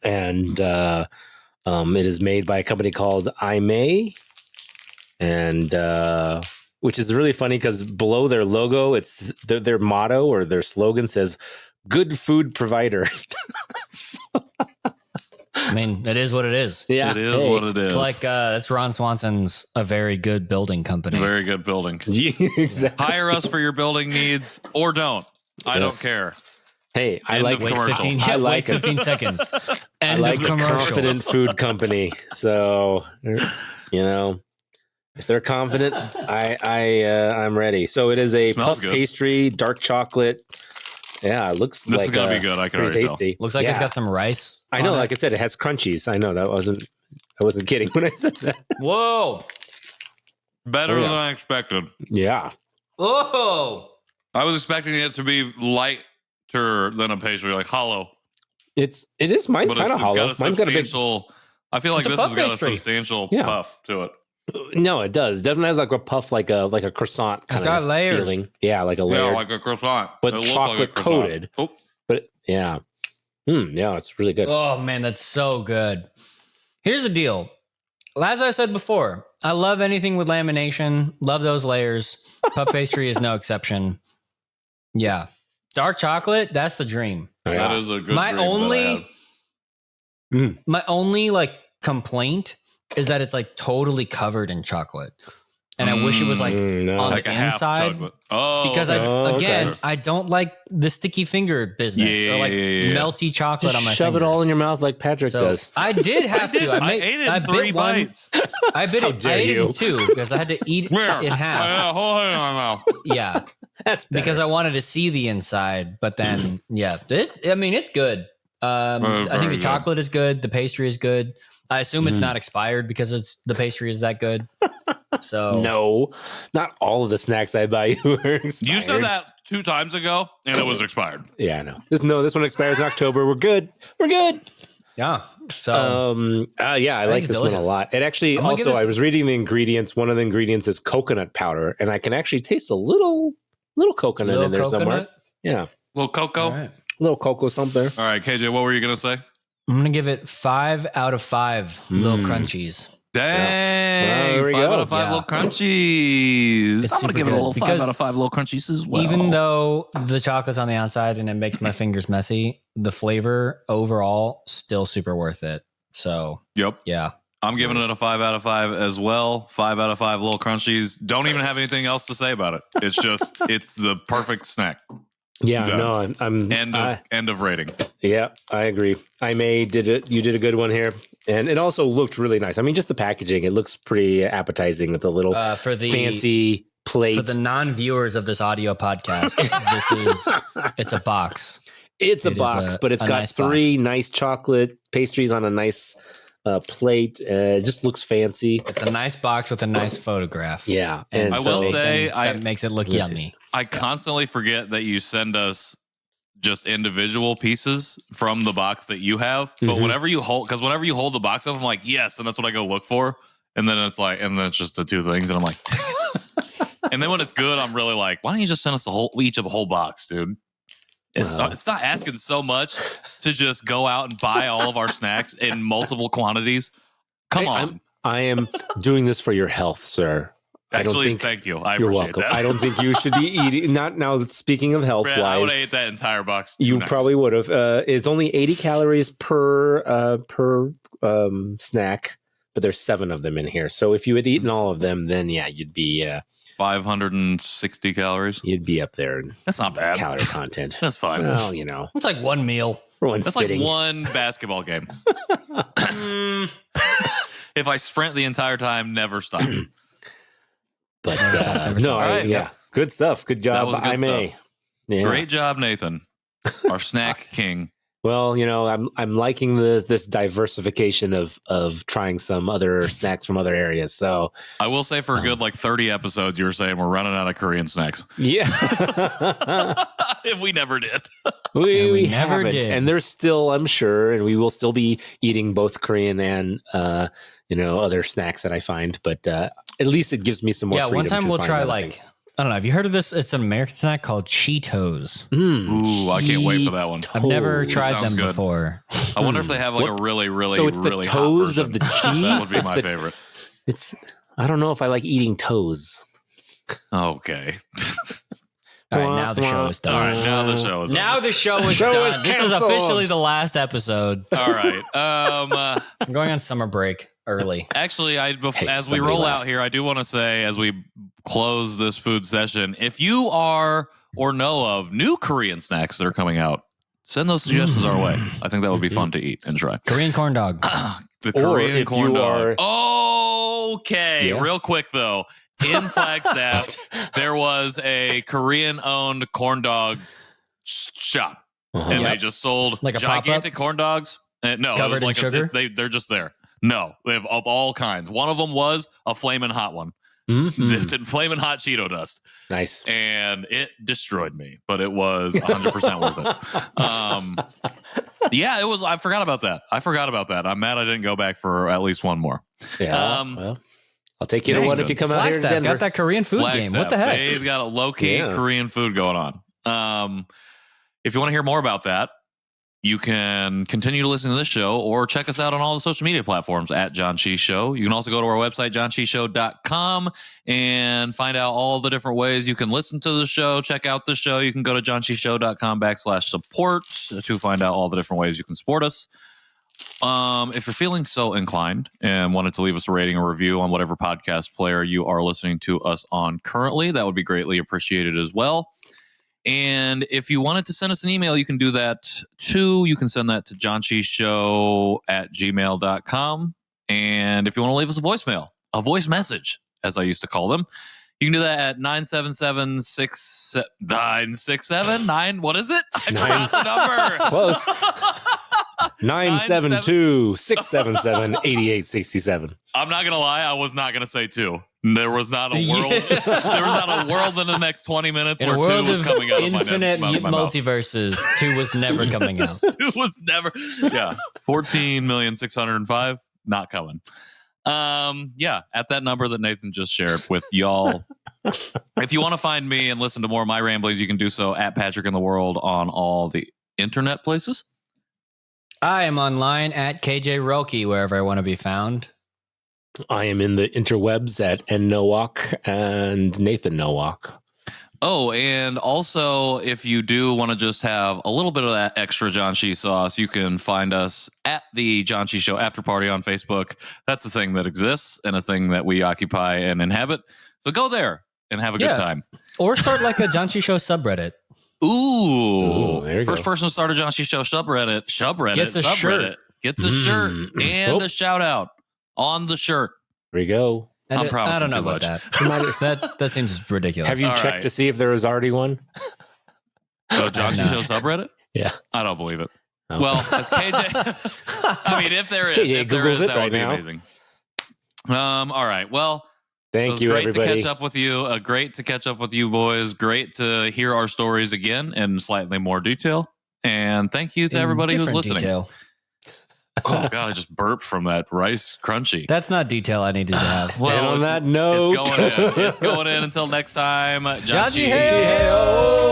and it is made by a company called I Mei, and which is really funny because below their logo, it's their motto or their slogan says "Good Food Provider."
I mean, it is what it is.
Yeah,
it is what it is.
It's like that's Ron Swanson's a very good building company.
Very good building.
exactly.
Hire us for your building needs or don't. I don't
Yes.
care.
Hey, I
End
like
of
Wait
commercial.
15,
I like
wait 15 seconds.
I
End
like
of
a
commercial.
confident food company. So, if they're confident, I'm ready. So it is a
Smells
puff
good.
pay dark chocolate. Yeah, it looks
This
like
is gonna be good. I can
pretty
already tell.
tasty.
Looks like
Yeah.
it's got some rice.
I know,
on it.
like I said, it has crunchies. I know I wasn't kidding when I said that.
Whoa.
Better
Oh, yeah.
than I expected.
Yeah.
Whoa.
I was expecting it to be lighter than a pastry, like hollow.
It is. Mine's
But
kind of hollow.
got a
Mine's got a big.
substantial. I feel like
It's a
this has
puff
got
pastry.
a substantial
Yeah.
puff to it.
No, it does. Definitely has like a puff, like a croissant kind
got
of
layers.
feeling. Yeah, like a layer,
Yeah, like a croissant,
but
It looks
chocolate
like a croissant.
coated.
Oh,
But yeah, yeah, it's really good.
Oh, man, that's so good. Here's the deal. As I said before, I love anything with lamination. Love those layers. Puff pastry is no exception. Yeah. Dark chocolate, that's the dream.
That is a good
My
dream
only,
that I had.
my only like complaint is that it's like totally covered in chocolate, and I wish it was like
no.
on
Like
the
a half
inside.
chocolate. Oh,
Because
okay.
I don't like the sticky finger business or like melty chocolate
Just
on my
shove
fingers.
it all in your mouth like Patrick
So
does.
I did have to.
I ate it in 3 bites.
I bit
How
it.
dare
I ate it
you.
in 2 because I had to eat it in half.
Hold on in my mouth.
Yeah,
That's better.
because I wanted to see the inside. But then, it's good. I think
very
the
good.
chocolate is good. The pastry is good. I assume it's not expired because the pastry is that good. So
No, not all of the snacks I buy you are expired.
You said that 2 times ago, and it was expired.
Yeah, I know. This one expires in October. We're good.
yeah. So
I like
it's
this one a
delicious.
lot. It actually
I'm gonna give
also,
this-
I was reading the ingredients. One of the ingredients is coconut powder, and I can actually taste a little coconut
little
in there somewhere.
coconut.
Yeah,
Little cocoa.
All right.
little cocoa something.
All right, KJ, what were you going to say?
I'm gonna give it 5 out of 5 little crunchies.
Dang.
Well, there we
5
go.
out of 5
Yeah.
little crunchies.
It's
I'm going to
super
give it a
good
little 5
because
out of 5 little crunchies as well.
Even though the chocolate's on the outside and it makes my fingers messy, the flavor overall still super worth it. So
Yep.
yeah,
I'm giving it a 5 out of 5 as well. 5 out of 5 little crunchies. Don't even have anything else to say about it. It's just, it's the perfect snack.
Yeah,
Done.
no, I'm
End of rating.
yeah, I agree. I Mei did it. You did a good one here, and it also looked really nice. I mean, just the packaging, it looks pretty appetizing with a little
for the
fancy plate.
for the non-viewers of this audio podcast, it's a box.
It's a
It is
box, but it's
a
got
nice
3
box.
nice chocolate pastries on a nice plate. It just looks fancy.
It's a nice box with a nice photograph.
Yeah,
and
I will say,
that makes it look
Yes,
yummy.
I constantly forget that you send us just individual pieces from the box that you have. But
Mhm.
whenever you hold the box up, I'm like, yes, and that's what I go look for. And then it's just the 2 things, and I'm like, and then when it's good, I'm really like, why don't you just send us each of a whole box, dude? It's
Wow.
it's not asking so much to just go out and buy all of our snacks in multiple quantities. Come on.
I am doing this for your health, sir. I don't
Actually,
think
thank you. I
you're
appreciate
welcome.
that.
I don't think you should be eating. Not now. Speaking of health
Brad, I would
wise,
have ate that entire box.
you
tonight.
probably would have. It's only 80 calories per snack, but there's 7 of them in here. So if you had eaten all of them, then yeah, you'd be
560 calories.
up there in
That's not bad.
calorie content.
That's fine.
Well,
It's like one meal.
for one
That's
sitting.
like one basketball game. If I sprint the entire time, never stop.
But
Never
no,
stop.
All right.
yeah, good stuff. Good job,
was good
I Mei. Yeah.
Great job, Nathan, our snack king.
Well, I'm liking this diversification of trying some other snacks from other areas. So
I will say for a good 30 episodes, you were saying we're running out of Korean snacks.
yeah,
If we never did.
we
never
haven't.
did.
And there's still, I'm sure, and we will still be eating both Korean and other snacks that I find. But at least it gives me some more.
Yeah, one
freedom
time
to
we'll
find
try
other things.
I don't know. Have you heard of this? It's an American snack called Cheetos.
Ooh, I can't wait for that one.
I've never
Toes.
tried
Sounds
them
good.
before.
I wonder if they have a really, really,
So it's the
really hot
toes
version.
of the cheese?
That would be
It's
my
the-
favorite.
I don't know if I like eating toes.
Okay.
All right, now the show is done.
All right, now the show is
Now
over.
the show is
Show
done.
is
This is
canceled.
officially the last episode.
All right.
I'm going on summer break early.
Actually,
Hey,
as we
somebody
roll
laugh.
out here, I do want to say, as we close this food session, if you are or know of new Korean snacks that are coming out, send those suggestions our way. I think that would be fun to eat and try.
Korean corn dog.
The
Or
Korean
if
corn
you
dog.
are-
Okay,
Yeah.
real quick though, in Flagstaff, there was a Korean-owned corn dog shop,
Uh-huh.
and
Yep.
they just sold
Like a
gigantic corn dogs. No,
Covered
it was like
in sugar?
they're just there. No, they have of all kinds. One of them was a flaming hot one,
Mhm.
dipped in flaming hot Cheeto dust,
Nice.
and it destroyed me. But it was 100% worth it. Yeah, it was. I forgot about that. I'm mad I didn't go back for at least one more.
Yeah. Well, I'll take you to
Dang,
one if you come out here to
Flagstaff
Denver.
got that Korean food game. What the heck?
They've got a low-key
Yeah.
Korean food going on. If you want to hear more about that, you can continue to listen to this show or check us out on all the social media platforms at Janchi Show. You can also go to our website, janchishow.com, and find out all the different ways you can listen to the show, check out the show. You can go to janchishow.com/support to find out all the different ways you can support us. If you're feeling so inclined and wanted to leave us a rating or review on whatever podcast player you are listening to us on currently, that would be greatly appreciated as well. And if you wanted to send us an email, you can do that too. You can send that to janchishow@gmail.com. And if you want to leave us a voicemail, a voice message, as I used to call them, you can do that at 977-967-9. What is it? I forgot the number.
Close. 972-677-8867.
I'm not going to lie. I was not going to say 2. There was not a world. There was not a world in the next 20 minutes where 2 was coming out of my
infinite
mouth.
multiverses. 2 was never coming out.
2 was never. Yeah. 14,605,000 not coming. Yeah, at that number that Nathan just shared with y'all. If you want to find me and listen to more of my ramblings, you can do so at Patrick in the World on all the internet places.
I am online at KJ Roki, wherever I want to be found.
I am in the interwebs at Nowak and Nathan Nowak.
Oh, and also, if you do want to just have a little bit of that extra Janchi sauce, you can find us at the Janchi Show After Party on Facebook. That's a thing that exists and a thing that we occupy and inhabit. So go there and have a good time.
Or start like a Janchi Show subreddit.
Ooh,
there you
first
go.
person to start a Janchi Show subreddit
Gets a shirt.
Gets a shirt and a shout out on the shirt.
There we go.
I'm promising
I don't know
too
about
much.
that seems ridiculous.
Have you
All
checked
right.
to see if there was already one?
Oh, Janchi Show subreddit?
Yeah.
I don't believe it.
Oh.
Well, as KJ, I mean, if there is,
KJ Googles it
that
right
would be
now.
amazing. All right. Well, it
Thank
was
you,
great
everybody.
to catch up with you. Great to catch up with you, boys. Great to hear our stories again in slightly more detail. And thank you to everybody who's listening.
Detail.
Oh God, I just burped from that rice crunchy.
That's not detail I needed to have.
And on that note,
it's going in. It's going in until next time.
Janchi
Janchi.
Hey-o!